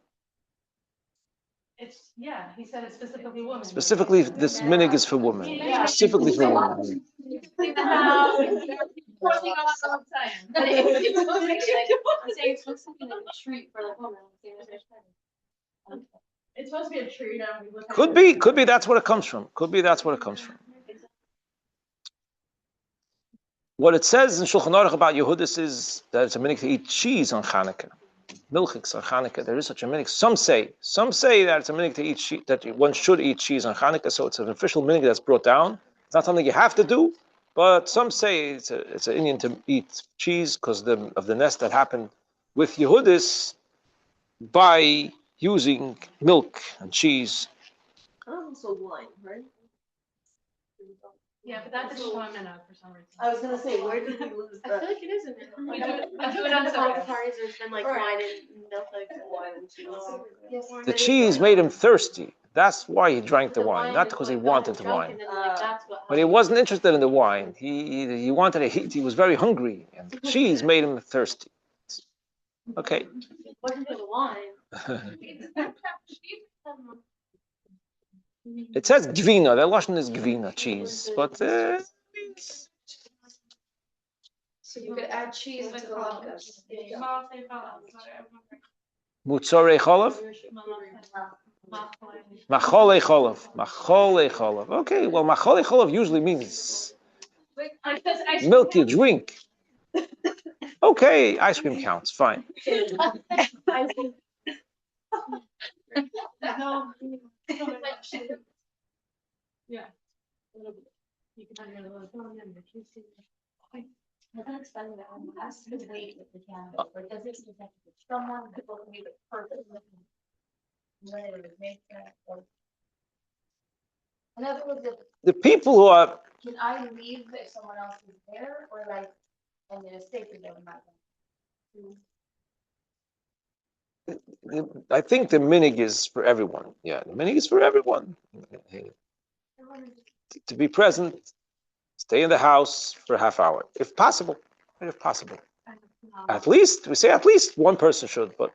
It's, yeah, he said it's specifically women. Specifically, this minig is for women. Specifically for women. I'm saying it's supposed to be like a treat for like women. It's supposed to be a treat. Could be that's what it comes from. Could be that's what it comes from. What it says in Shulchan Aruch about Yehudis is that it's a minig to eat cheese on Chanukah. Milchiks on Chanukah. There is such a minig. Some say that it's a minig to eat cheese, that one should eat cheese on Chanukah. So it's an official minig that's brought down. It's not something you have to do, but some say it's an Indian to eat cheese because of the nest that happened with Yehudis by using milk and cheese. Also wine, right? Yeah, but that's women for some reason. I was gonna say, where did we lose I that? feel like it is in it. We do it on on some some parties. There's been like wine and milk, like Wine and cheese. The cheese made him thirsty. That's why he drank the wine, not because he wanted the wine. But he wasn't interested in the wine. He wanted a heat. He was very hungry, and the cheese made him thirsty. Okay. Wasn't the wine? It says gvina. The lashon is gvina, cheese, but So you could add cheese to the latkes. mutzorei cholav, macholei cholav. Okay, well, macholei cholav usually means milk you drink. Okay, ice cream counts. Fine. Yeah. You can have your little phone and your juice. I'm not explaining that one has to wait with the candle, or does it affect someone that will be the perfect? In other words, The people who are, can I leave if someone else is there, or like, and it is safe to go in my I think the minig is for everyone. Yeah, the minig is for everyone. To be present, stay in the house for a half hour, if possible. If possible. At least, we say at least one person should, but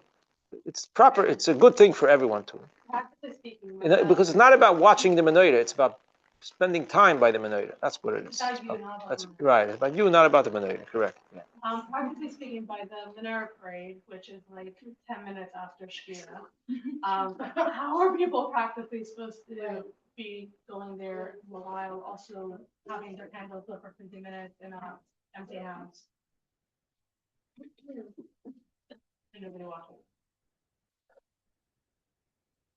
it's proper, it's a good thing for everyone to. Practically speaking. Because it's not about watching the menorah, it's about spending time by the menorah. That's what it is. That's right. It's about you, not about the menorah. Correct. Yeah. Practically speaking, by the menorah parade, which is like 10 minutes after Shkia, how are people practically supposed to be going there while also having their candles lit for 50 minutes in an empty house? And nobody watching.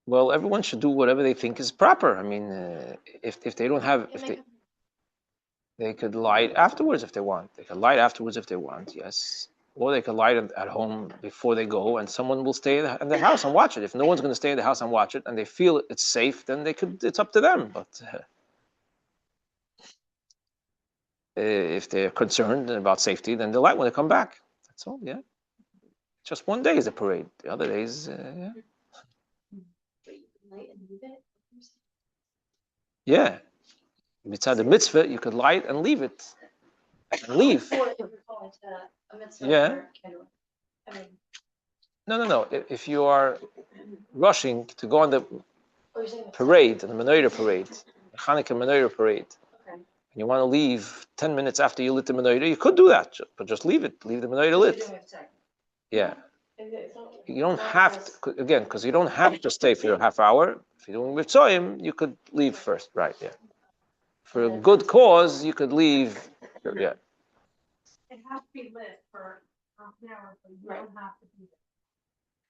Well, everyone should do whatever they think is proper. I mean, if they don't have, they could light afterwards if they want. They could light afterwards if they want, yes. Or they could light at home before they go, and someone will stay in the house and watch it. If no one's going to stay in the house and watch it, and they feel it's safe, then it's up to them. But if they're concerned about safety, then they'll light when they come back. That's all, yeah. Just one day is a parade. The other days, yeah. Yeah. Mitzvah the mitzvah, you could light and leave it. And leave. Yeah. No. If you are rushing to go on the parade, the menorah parade, the Chanukah menorah parade, and you want to leave 10 minutes after you lit the menorah, you could do that, but just leave it. Leave the menorah lit. Yeah. You don't have to, again, because you don't have to stay for a half hour. If you're doing mitzvahim, you could leave first, right? Yeah. For a good cause, you could leave. Yeah. It has to be lit for half an hour, so you don't have to be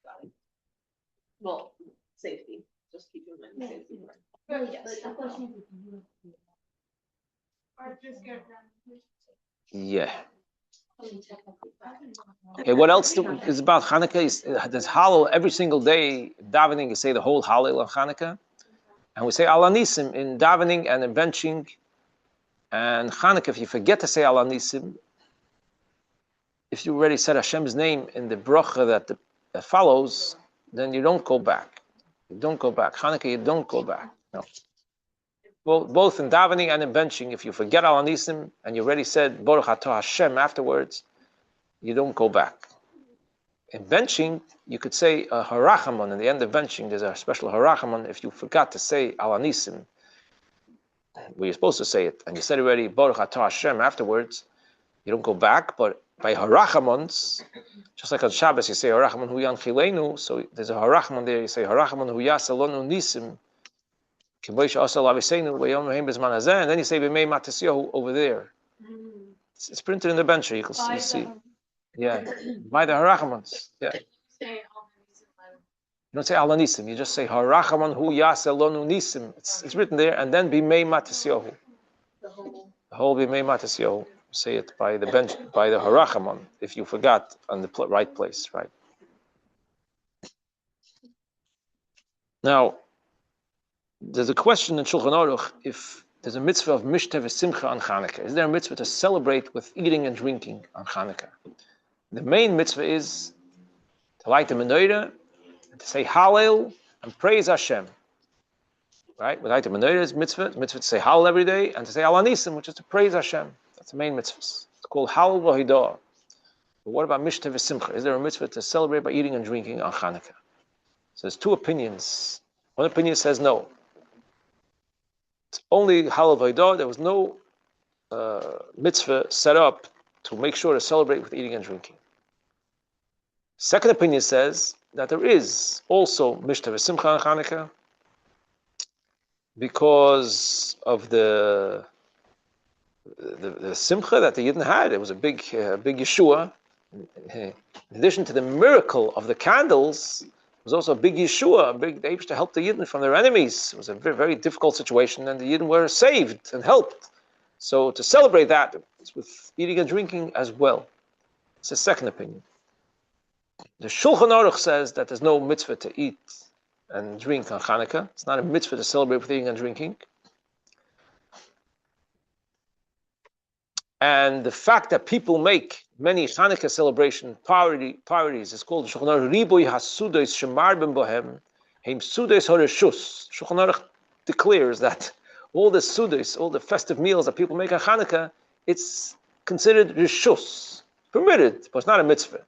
there. Well, safety, just keep in mind safety. Yeah. Okay, what else is about Chanukah? There's Hallel every single day. Davening, you say the whole Hallel of Chanukah. And we say Al Anisim in davening and in benching. And Chanukah, if you forget to say Al Anisim, if you already said Hashem's name in the bracha that follows, then you don't go back. You don't go back. Chanukah, you don't go back. No. Well, both in davening and in benching, if you forget Al Anisim and you already said Baruch Atah Hashem afterwards, you don't go back. In benching, you could say a harachamon. In the end of benching, there's a special harachamon. If you forgot to say Al Anisim, where you're supposed to say it, and you said already Baruch Atah Hashem afterwards, you don't go back. But by harachamons, just like on Shabbos, you say harachamon hu yanchilenu. So there's a harachamon there. You say harachamon hu yasalonu nisim. And then you say b'mei matasyahu over there. It's printed in the bencher. You see. Yeah, by the harachamons. Yeah. You don't say al nisim. You just say harachamon hu yasalonu nisim. It's written there, and then b'mei matasyahu. The whole b'mei matasyahu. Say it by the bench, by the harachamon. If you forgot on the right place, right? Now, there's a question in Shulchan Aruch if there's a mitzvah of mishteh v'simcha on Chanukah. Is there a mitzvah to celebrate with eating and drinking on Chanukah? The main mitzvah is to light the menorah and to say Hallel and praise Hashem. right? With Haita menorah is mitzvah to say Hallel every day, and to say Al Anisim, which is to praise Hashem. That's the main mitzvah. It's called Hallel v'Hidah. But what about Mishteh v'Simcha? Is there a mitzvah to celebrate by eating and drinking on Chanukah? So there's two opinions. One opinion says no. It's only Hallel v'Hidah. There was no mitzvah set up to make sure to celebrate with eating and drinking. Second opinion says that there is also Mishteh v'Simcha on Chanukah because of the simcha that the Yidden had. It was a big Yeshua. In addition to the miracle of the candles, it was also a big Yeshua, the Eibush to help the Yidden from their enemies. It was a very, very difficult situation, and the Yidden were saved and helped. So to celebrate that, it's with eating and drinking as well. It's a second opinion. The Shulchan Aruch says that there's no mitzvah to eat and drink on Chanukah. It's not a mitzvah to celebrate with eating and drinking. And the fact that people make many Chanukah celebration priorities is called Shulchan Aruch Riboy Hasudos Shemarben Bohem Heim Sudos Horeshus. Shulchan Aruch declares that all the sudos, all the festive meals that people make on Chanukah, it's considered reshus, permitted, but it's not a mitzvah.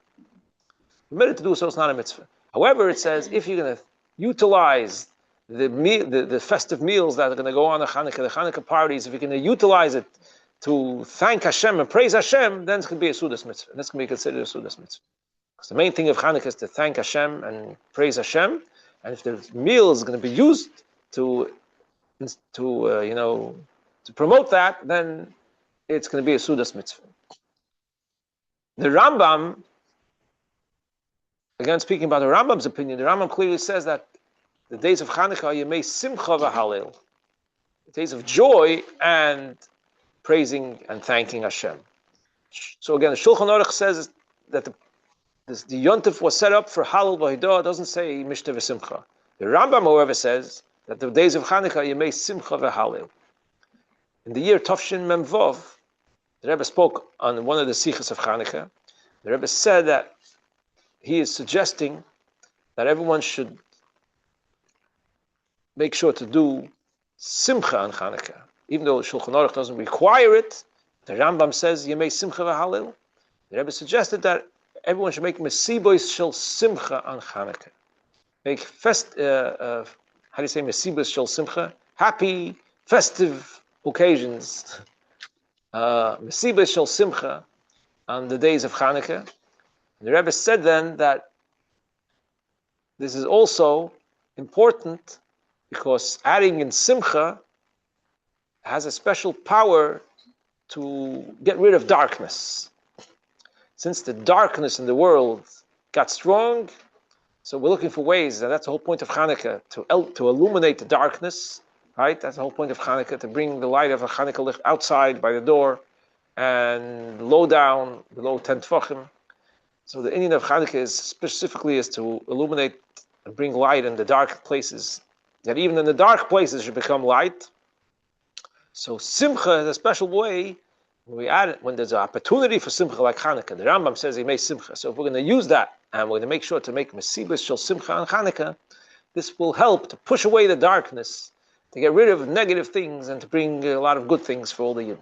Permitted to do so, it's not a mitzvah. However, it says if you're going to utilize the festive meals that are going to go on the Chanukah parties, if you're going to utilize it to thank Hashem and praise Hashem, then it's going to be a Sudas mitzvah. And that's going to be considered a Sudas mitzvah. Because the main thing of Chanukah is to thank Hashem and praise Hashem. And if the meal is going to be used to promote that, then it's going to be a Sudas mitzvah. The Rambam, again speaking about the Rambam's opinion, the Rambam clearly says that the days of Chanukah are Yemei Simcha v'Halel, the days of joy and praising and thanking Hashem. So again, the Shulchan Aruch says that the Yontif was set up for Hallel v'Hidah. It doesn't say Mishteh v'Simcha. The Rambam, however, says that the days of Chanukah are Yemei Simcha v'Halel. In the year Tafshin Mem Vav, the Rebbe spoke on one of the Sichos of Chanukah. The Rebbe said that he is suggesting that everyone should make sure to do Simcha on Chanukah. Even though Shulchan Aruch doesn't require it, the Rambam says Yemei Simcha v'Halel. The Rebbe suggested that everyone should make Mesibois Shel Simcha on Chanukah. Make how do you say Mesibois Shel Simcha? Happy, festive occasions. Mesibois Shel Simcha on the days of Chanukah. And the Rebbe said then that this is also important because adding in Simcha has a special power to get rid of darkness. Since the darkness in the world got strong, so we're looking for ways, and that's the whole point of Chanukah, to illuminate the darkness, right? That's the whole point of Chanukah, to bring the light of a Chanukah licht outside by the door and low down, below 10 tefachim. So the Indian of Chanukah is to illuminate and bring light in the dark places, that even in the dark places should become light. So Simcha is a special way when we add it, when there's an opportunity for Simcha like Chanukah. The Rambam says he made Simcha. So if we're going to use that and we're going to make sure to make Mesibas Shel Simcha on Chanukah, this will help to push away the darkness, to get rid of negative things and to bring a lot of good things for all the Yidden.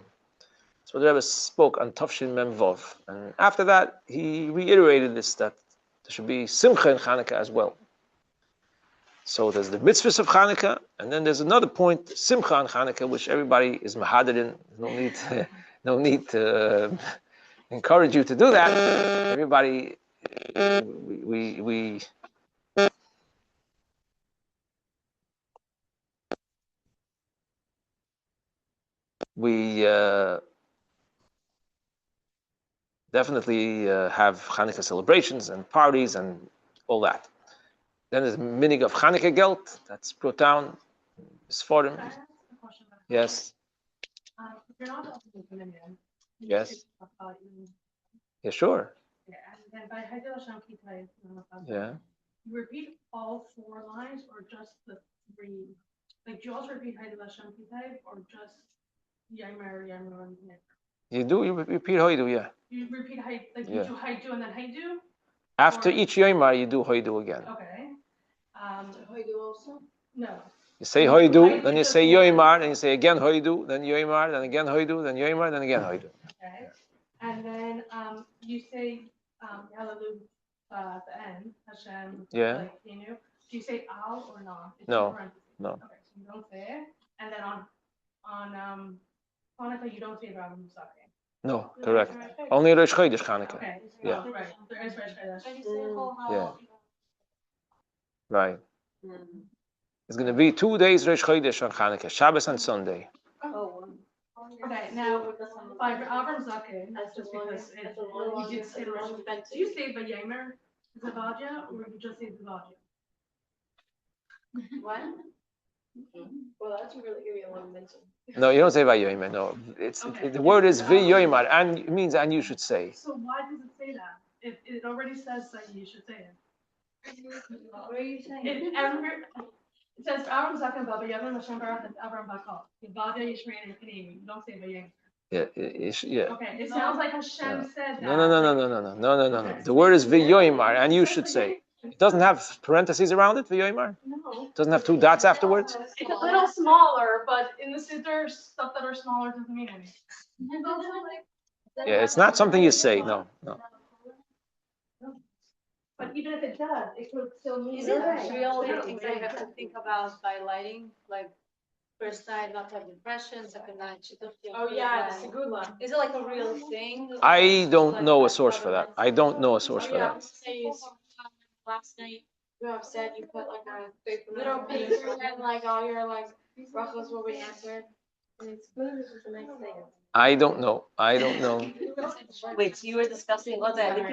So the Rebbe spoke on Tafshin Mem Vav. And after that, he reiterated this, that there should be Simcha in Chanukah as well. So there's the mitzvahs of Chanukah, and then there's another point, Simcha on Chanukah, which everybody is mahaded in. No need to encourage you to do that. Everybody, we definitely have Chanukah celebrations and parties and all that. Then there's minig of Chanukah gelt that's brought down. Sforim. Yes. You're not opening the minyan. Yes. Yeah, sure. Yeah, and then by Hagel Shanki type, Yeah. you repeat all 4 lines or just the 3? Like, do you also repeat Hagel Shanki type or just Yaimer, and You repeat Hoidu, yeah. You repeat you do Haidu and then Haidu? After each Yomar, you do Hoidu again. Okay. Hoidu also? No. You say hoidu, then you say yoimar, then you say again hoidu, then yoimar, then again hoidu, then yoimar, then again hoidu. Okay. And then you say hallelujah at the end, Hashem. Yeah. Like, do you say al or not? No. No. Okay, so you don't say it. And then on Hanukkah you don't say Rabbi Musake. No, correct. Only Rosh Chodesh Chanukah. Okay. Yeah. Oh, right. There is Rosh Chodesh. Yeah. Right. It's going to be 2 days Rosh Chodesh on Chanukah, Shabbos and Sunday. Okay, now by Avram Zaken, just because you did say Rosh Chodesh. Do you say Vayemer Zavadia or you just say Zavadia? What? Well, that's really giving me a lot of mention. No, you don't say Vayomer. No, the word is Vayomer, and it means and you should say. So why does it say that? It already says that you should say it. What are you saying? It says Avram Zaken Baba Yavim Hashem Baruch and Avram Bakal. Vadia Yishmein and Kanim. You don't say Vayemer. Yeah. Okay, it sounds like Hashem said that. No. The word is Vayomer, and you should say. It doesn't have parentheses around it, Vayomer? No. It doesn't have 2 dots afterwards? It's a little smaller, but in the Siddur, stuff that are smaller doesn't mean anything. Yeah, it's not something you say, no. But even if it does, it could still mean. Is it real things I have to think about by lighting? Like, first night not to have depression, second night she don't feel. Oh yeah, it's a good one. Is it like a real thing? I don't know a source for that. Last night you upset, you put like a little picture and like all your like brachos will be answered. And it's good, it's just a nice thing. I don't know. Wait, so you were discussing, I think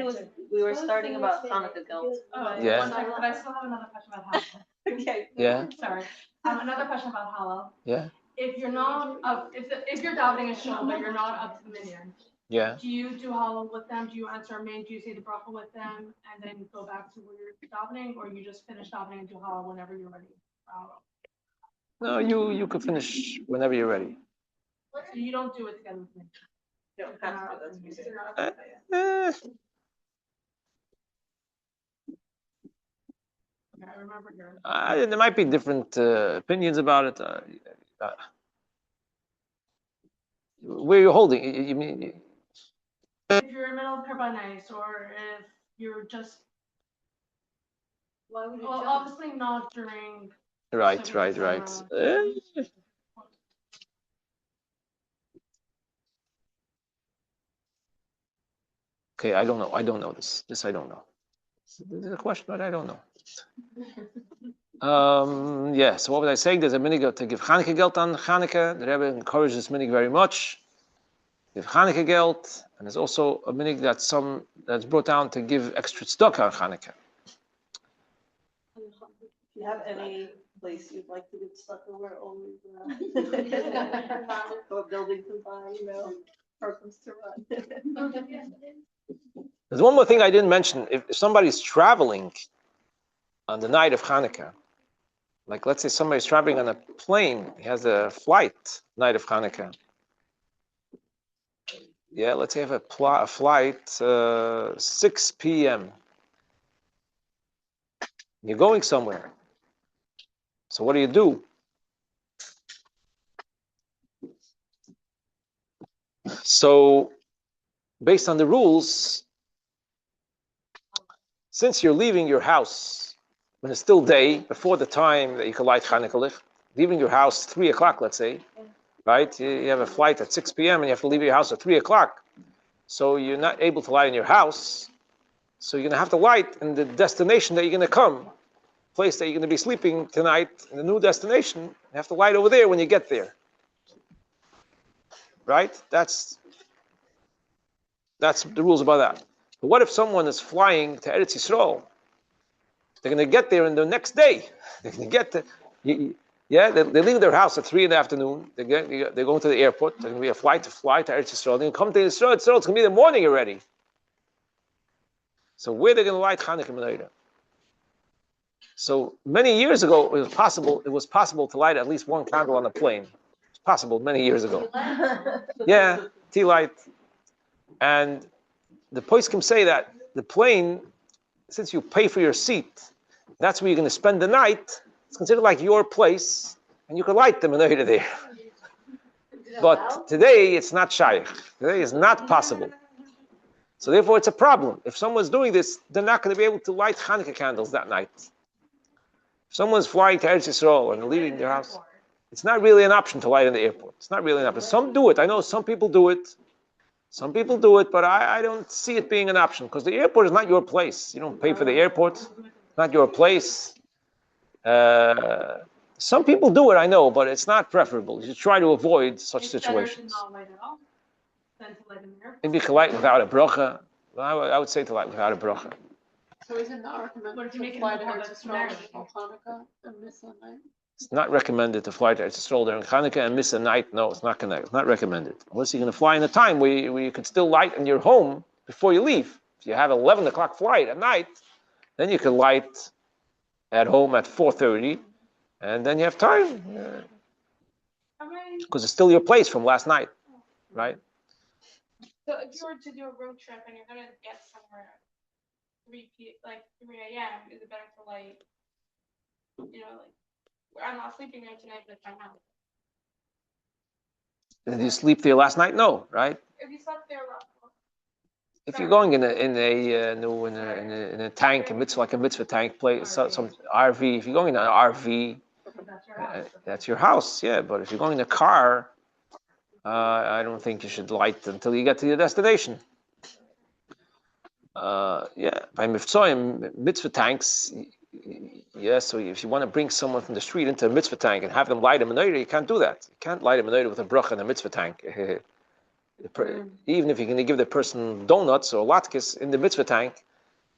we were starting about Chanukah guilt. Yeah. But I still have another question about halal. Okay. Yeah. Sorry. Another question about halal. Yeah. If you're not if you're davening a shul but you're not up to the minyan, Yeah. do you do halal with them? Do you answer amen? Do you say the bracha with them and then go back to where you're davening, or you just finish davening and do halal whenever you're ready? No, you can finish whenever you're ready. So you don't do it together with me. You don't have to do Eh, I remember your. there might be different opinions about it. Where you're holding, you mean? If you're in the middle of Karbanais, or if you're just. Why would you Well, jump? obviously not during. Right. Okay, I don't know this. This I don't know. This is a question, but I don't know. Yeah, so what was I saying? There's a minig to give Chanukah geld on Chanukah. The Rebbe encourages this minig very much. Give Chanukah geld, and there's also a minig that's brought down to give extra tzedakah on Chanukah. If you have any place you'd like to get stuck where always or building to buy, purpose to run. There's one more thing I didn't mention. If somebody's traveling on the night of Chanukah, like let's say somebody's traveling on a plane, he has a flight night of Chanukah. Yeah, let's say you have a flight 6 p.m. You're going somewhere. So what do? So based on the rules, since you're leaving your house when it's still day, before the time that you can light Chanukah licht, leaving your house 3 o'clock, let's say, right? You have a flight at 6 p.m. and you have to leave your house at 3 o'clock. So you're not able to light in your house. So you're going to have to light in the destination that you're going to come, place that you're going to be sleeping tonight, in the new destination. You have to light over there when you get there. Right? That's the rules about that. But what if someone is flying to Eretz Yisrael? They're going to get there in the next day. They're going to get to, they're leaving their house at 3 in the afternoon. They're going to the airport. There's going to be a flight to fly to Eretz Yisrael. They're going to come to Yisrael. It's going to be the morning already. So where are they going to light Chanukah menorah? So many years ago, it was possible to light at least one candle on a plane. It's possible many years ago. Yeah, tea light. And the poskim say that the plane, since you pay for your seat, that's where you're going to spend the night. It's considered like your place, and you can light the menorah there. But today it's not shaykh. Today is not possible. So therefore it's a problem. If someone's doing this, they're not going to be able to light Chanukah candles that night. If someone's flying to Eretz Yisrael and leaving their house, it's not really an option to light in the airport. It's not really an option. Some do it. I know some people do it. Some people do it, but I don't see it being an option because the airport is not your place. You don't pay for the airport. It's not your place. Some people do it, I know, but it's not preferable. You should try to avoid such situations. Maybe you can light without a bracha. I would say to light without a bracha. So is it not recommended to fly to Eretz Yisrael on Chanukah and miss a night? It's not recommended to fly to Eretz Yisrael during Chanukah and miss a night. No, it's not recommended. Unless you're going to fly in a time where you could still light in your home before you leave. If you have an 11 o'clock flight at night, then you can light at home at 4:30, and then you have time. Because it's still your place from last night, right? So if you were to do a road trip and you're gonna get somewhere at 3 a.m., is it better to like, I'm not sleeping there tonight, but it's my house. Did you sleep there last night? No, right? If you slept there, if you're going in a tank, a mitzvah tank place, some RV. If you're going in an RV, that's your house, yeah. But if you're going in a car, I don't think you should light until you get to your destination. By mitzvah tanks, so if you want to bring someone from the street into a mitzvah tank and have them light a menorah, you can't do that. You can't light a menorah with a bracha in a mitzvah tank. Even if you're going to give the person donuts or latkes in the mitzvah tank,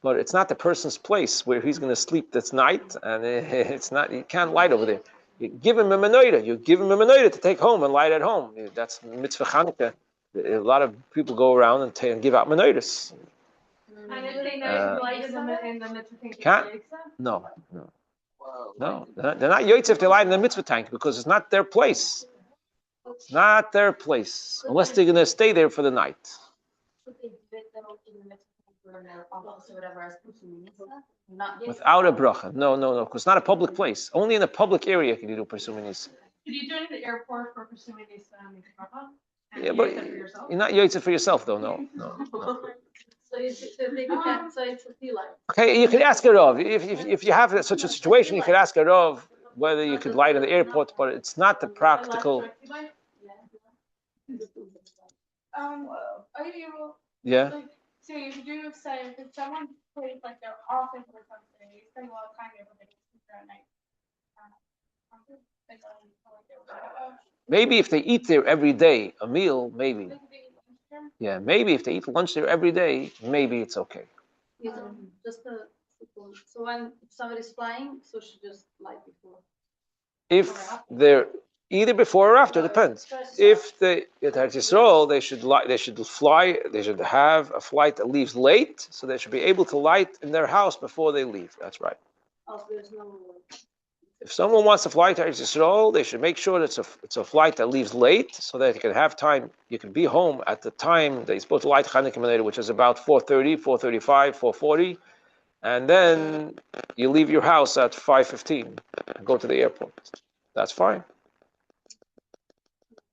but it's not the person's place where he's going to sleep this night, and it's not. You can't light over there. You give him a menorah. You give him a menorah to take home and light at home. That's mitzvah Chanukah. A lot of people go around and give out menorahs. And if they know light in the mitzvah tank, can't. No. They're not yoytz if they light in the mitzvah tank because it's not their place. It's not their place unless they're going to stay there for the night. Without a bracha. No, because it's not a public place. Only in a public area can you do persuminis. Could you do it at the airport for persuminis bracha? Yeah, but you're not yoytz for yourself though, no. So it's a feel like. Okay, you could ask a Rav. If you have such a situation, you could ask a Rav whether you could light in the airport, but it's not the practical. Are you able? Yeah. So you do say if someone plays like their office or something, you spend a lot of time there, but they sleep there at night. Maybe if they eat there every day, a meal, maybe. Yeah, maybe if they eat lunch there every day, maybe it's okay. So when somebody's flying, so she just light before. If they're either before or after, depends. If they at Yisrael, they should fly. They should have a flight that leaves late, so they should be able to light in their house before they leave. That's right. If someone wants to fly to Yisrael, they should make sure that it's a flight that leaves late, so that you can have time. You can be home at the time that you're supposed to light Chanukah menorah, which is about 4:30, 4:35, 4:40, and then you leave your house at 5:15 and go to the airport. That's fine.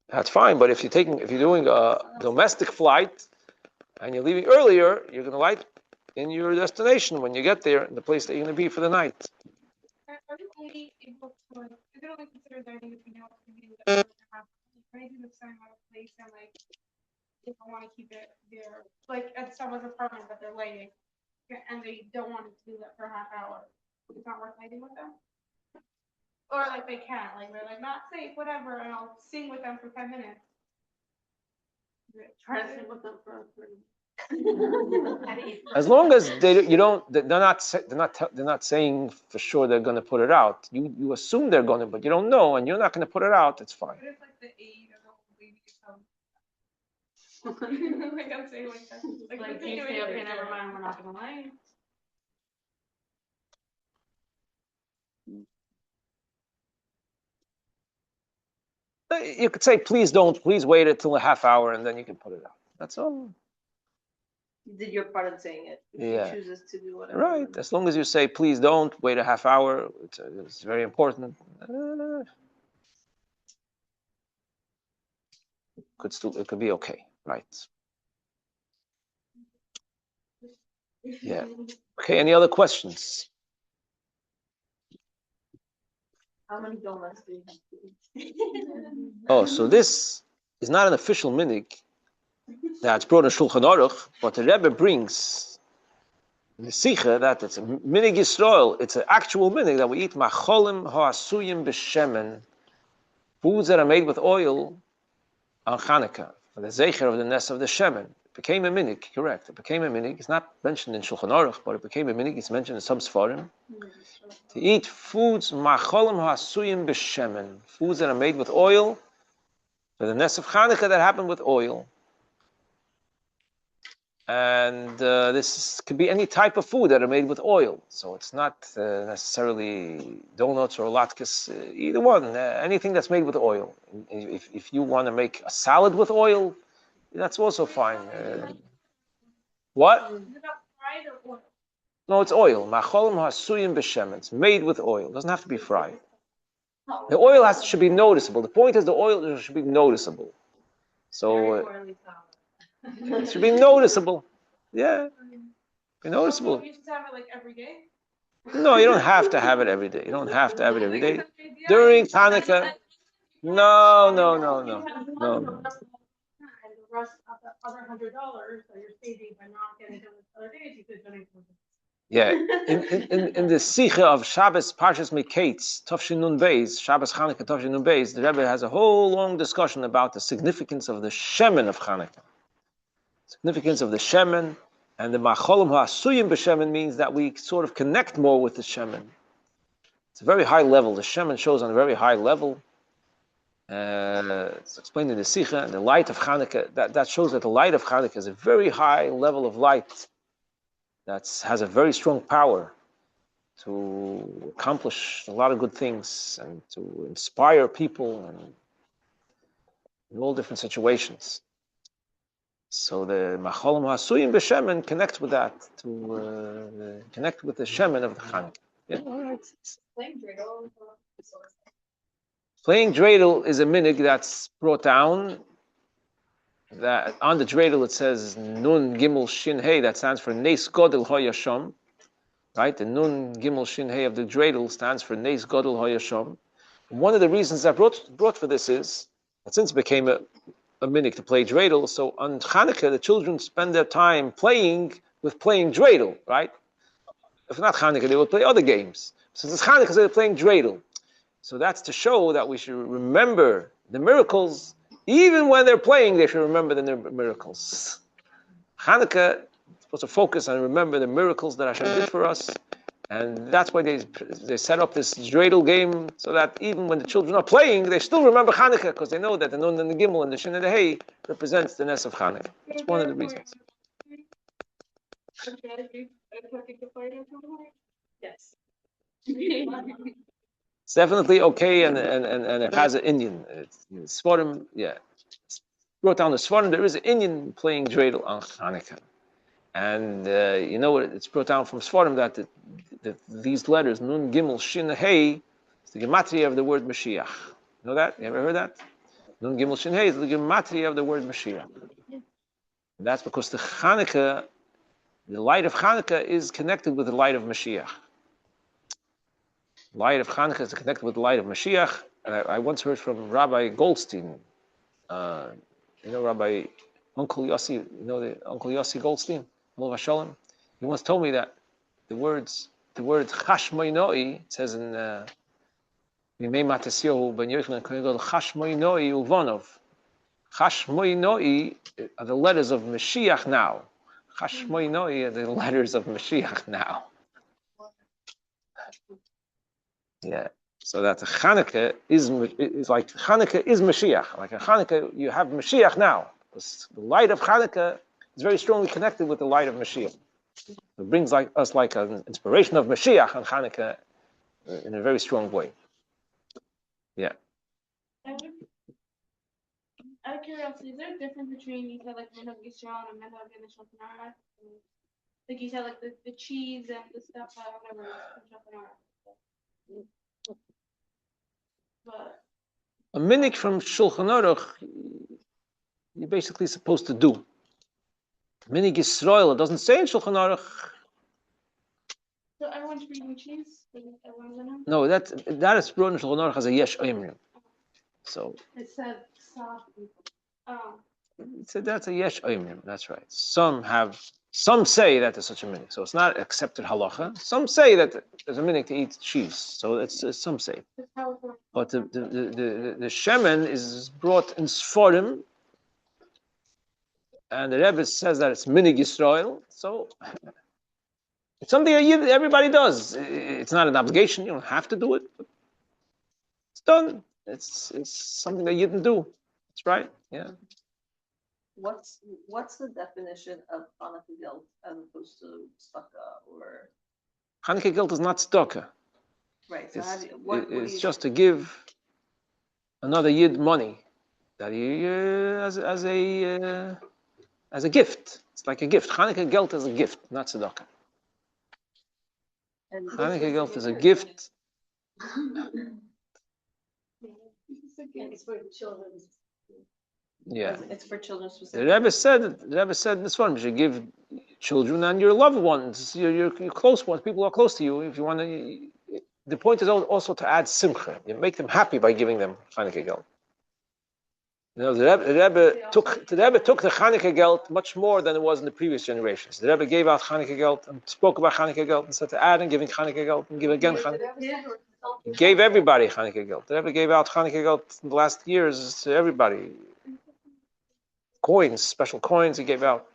That's fine. But if you're doing a domestic flight and you're leaving earlier, you're going to light in your destination when you get there, in the place that you're going to be for the night. Are you only able to? Is it only considered learning if you know what community that you have? Maybe if someone has a place and like they don't want to keep it there, like at someone's apartment that they're lighting, and they don't want to do that for a half hour. It's not worth lighting with them. Or like they can't, like they're like not safe, whatever, and I'll sing with them for 10 minutes. Try to sing with them for 30. As long as they're not saying for sure they're going to put it out. You assume they're going to, but you don't know, and you're not going to put it out. It's fine. But it's like the aid of the whole baby come. Like I'm saying like that. Like you say, okay, never mind, we're not gonna lie. You could say, please wait until a half hour, and then you can put it out. That's all. You did your part in saying it. If Yeah. she chooses to do whatever. Right. As long as you say, please don't wait a half hour. It's very important. It could be okay. Right. Yeah. Okay. Any other questions? How many donuts do you have to eat? Oh, so this is not an official minig that's brought in Shulchan Aruch, but the Rebbe brings the Sikha that it's a minig Yisrael. It's an actual minig that we eat macholim ha'asuyim b'shemen, foods that are made with oil on Chanukah, for the zecher of the nest of the shemen. It became a minig, correct. It became a minig. It's not mentioned in Shulchan Aruch, but it became a minig. It's mentioned in some Sfarim. To eat foods macholim ha'asuyim b'shemen, foods that are made with oil, for the nest of Chanukah that happened with oil. And this could be any type of food that are made with oil. So it's not necessarily donuts or latkes, either one, anything that's made with oil. If you want to make a salad with oil, that's also fine. What? No, it's oil. Macholim hasuyim b'shemen. It's made with oil. It doesn't have to be fried. The oil should be noticeable. The point is the oil should be noticeable. So it should be noticeable. Yeah. Be noticeable. You should have it like every day. No, you don't have to have it every day. You don't have to have it every day. During Hanukkah. No. And the rest of the other $100 that you're saving by not getting done with other days, you could donate to them. Yeah. In the Sikha of Shabbos Parshas Miketz, Tafshin Nun Beis, Shabbos Hanukkah Tafshin Nun Beis, the Rebbe has a whole long discussion about the significance of the Shemen of Hanukkah. Significance of the Shemen, and the Macholim Ha'asuyim b'Shemen means that we sort of connect more with the Shemen. It's a very high level. The Shemen shows on a very high level. It's explained in the Sikha, and the light of Hanukkah, that shows that the light of Hanukkah is a very high level of light that has a very strong power to accomplish a lot of good things and to inspire people and in all different situations. So the Macholim Hasuyim b'Shemen connects with that, to connect with the Shemen of the Chanukah. Yeah, all right. Playing dreidel is a minig that's brought down. That on the dreidel it says Nun Gimel Shin Hey, that stands for Neis Godel Hoyashom. Right? The Nun Gimel Shin Hey of the dreidel stands for Neis Godel Hoyashom. One of the reasons I brought for this is that since it became a minig to play dreidel, so on Chanukah the children spend their time playing dreidel, right? If not Chanukah, they will play other games. Since it's Chanukah, they're playing dreidel. So that's to show that we should remember the miracles. Even when they're playing, they should remember the miracles. Chanukah is supposed to focus and remember the miracles that Hashem did for us. And that's why they set up this dreidel game, so that even when the children are playing, they still remember Chanukah, because they know that the Nun and the Gimel and the Shin and the Hey represents the Ness of Chanukah. That's one of the reasons. Yes. It's definitely okay, and it has an Indian. It's Svarim, yeah. It's brought down the Svarim. There is an Indian playing dreidel on Chanukah. And you know what? It's brought down from Svarim that these letters, Nun, Gimel, Shin, Hey, is the gematria of the word Mashiach. You know that? You ever heard that? Nun, Gimel, Shin, Hey is the gematria of the word Mashiach. And that's because the Chanukah, the light of Chanukah is connected with the light of Mashiach. Light of Chanukah is connected with the light of Mashiach. And I once heard from Rabbi Goldstein, Rabbi Uncle Yossi, the Uncle Yossi Goldstein, Olav Hashalom. He once told me that the word Chashmoinoi, it says in Mimei Matasyohu Ben Yochanan Kohen Chashmoinoi Uvonov. Chashmoinoi are the letters of Mashiach now. Chashmoinoi are the letters of Mashiach now. Yeah. So that Chanukah is like Chanukah is Mashiach. Like a Chanukah, you have Mashiach now. The light of Chanukah is very strongly connected with the light of Mashiach. It brings us like an inspiration of Mashiach on Chanukah in a very strong way. Yeah. I of curiosity, is there a difference between you said like menorah Yisrael and menorah menorah? Like you said, like the cheese and the stuff, whatever. But A minik from Shulchan Aruch, you're basically supposed to do. Minik Yisrael, it doesn't say in Shulchan Aruch. so everyone's eating cheese. Everyone's in them. No, that is brought in Shulchan Aruch as a yesh oimrim. So It said soft. Oh. that's a yesh oimrim. That's right. Some say that there's such a minik. So it's not accepted halacha. Some say that there's a minik to eat cheese. So it's some say. But the shemen is brought in Sforim, and the Rebbe says that it's minig Yisrael. So it's something that everybody does. It's not an obligation. You don't have to do it. But it's done. It's something that you didn't do. That's right. Yeah. What's the definition of Chanukah guilt as opposed to tzedakah or? Chanukah guilt is not tzedakah. Right. So It's just to give another yid money that you as a gift. It's like a gift. Chanukah guilt is a gift, not tzedakah. Chanukah guilt is a gift. It's for children. Yeah. It's for children The specifically. Rebbe said this one, you should give children and your loved ones, your close ones, people who are close to you. If you want to, the point is also to add simcha. You make them happy by giving them Chanukah geld. You know, the Rebbe took the Chanukah geld much more than it was in the previous generations. The Rebbe gave out Chanukah geld and spoke about Chanukah geld and said to add and giving Chanukah geld and give again Chanukah. He gave everybody Chanukah geld. The Rebbe gave out Chanukah geld in the last years to everybody. Coins, special coins he gave out.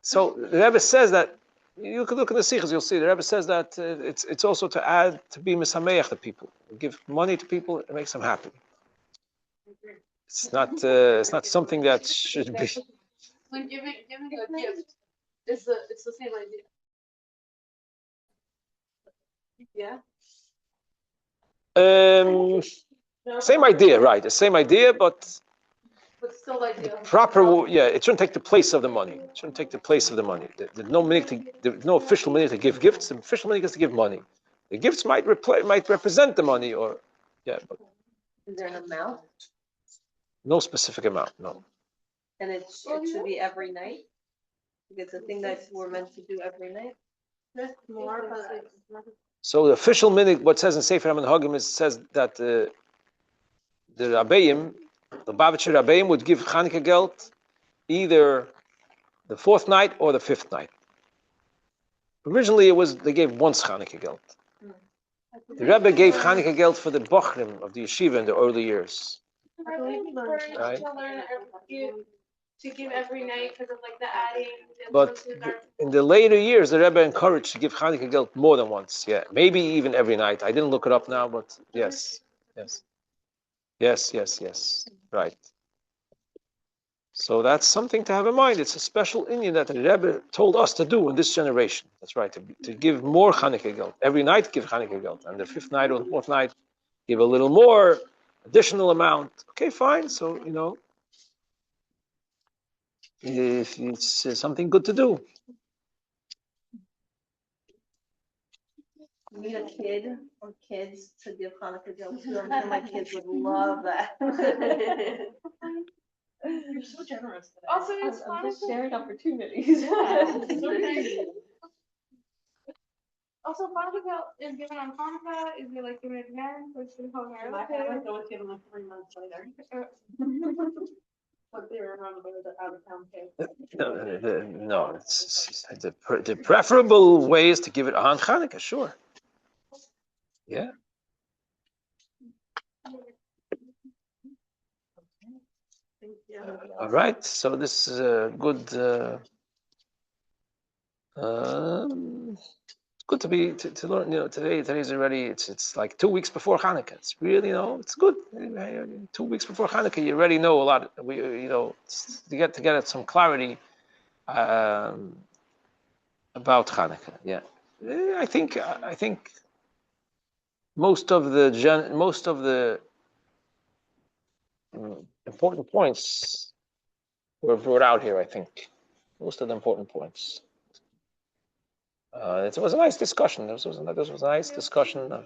So the Rebbe says that, you can look in the Sichos, you'll see, the Rebbe says that it's also to add, to be misameach to people. Give money to people, it makes them happy. It's not something that should be. When giving a gift, it's the same idea. Yeah. Same idea, right? The same idea, but still idea. Proper, it shouldn't take the place of the money. It shouldn't take the place of the money. There's no official money to give gifts. The official money is to give money. The gifts might represent the money, or but Is there an amount? No specific amount. No. And it should be every night? It's a thing that we're meant to do every night? So the official minhag, what says in Sefer HaMenhagim, says that the Rabbeim, the Bavitcher Rabbeim, would give Chanukah geld either the fourth night or the fifth night. Originally, they gave once Chanukah geld. The Rebbe gave Chanukah geld for the Bochrim of the yeshiva in the early years. Right? To give every night because of like the adding. But in the later years, the Rebbe encouraged to give Chanukah geld more than once. Yeah, maybe even every night. I didn't look it up now, but yes. Right. So that's something to have in mind. It's a special inyan that the Rebbe told us to do in this generation. That's right, to give more Chanukah geld. Every night give Chanukah geld. And the fifth night or the fourth night, give a little more, additional amount. Okay, fine. So, if it's something good to do. You need a kid or kids to give Chanukah geld to. I'm sure my kids would love that. You're so generous today. Also, it's I'm just Hanukkah. sharing opportunities. Also, Hanukkah is given on Hanukkah. Is it like given again? Or is it called My family was given like 3 months later. But they were around the out of town cake. No, it's the preferable way is to give it on Chanukah, sure. Yeah. All right. So this is a good. It's good to learn. Today's already. It's like 2 weeks before Hanukkah. It's really, it's good. 2 weeks before Hanukkah, you already know a lot. To get some clarity about Hanukkah. Yeah, I think most of the important points were brought out here, I think. Most of the important points. It was a nice discussion. This was a nice discussion of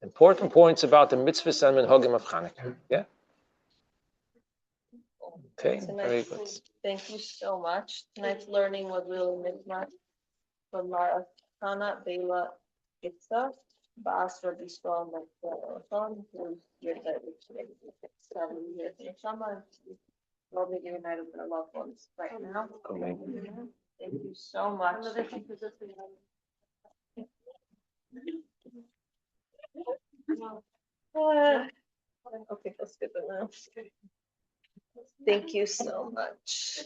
important points about the mitzvahs and minhagim of Chanukah. Yeah? Okay, very good. Thank you so much. Tonight's learning was really midnight from Mara Hana, Bela, Gitzah, Bas, Rabbi Strong, who's here today. 7 years in the summer. We'll be united with our loved ones right now. Okay. Thank you so much. Okay, let's skip it now. Thank you so much.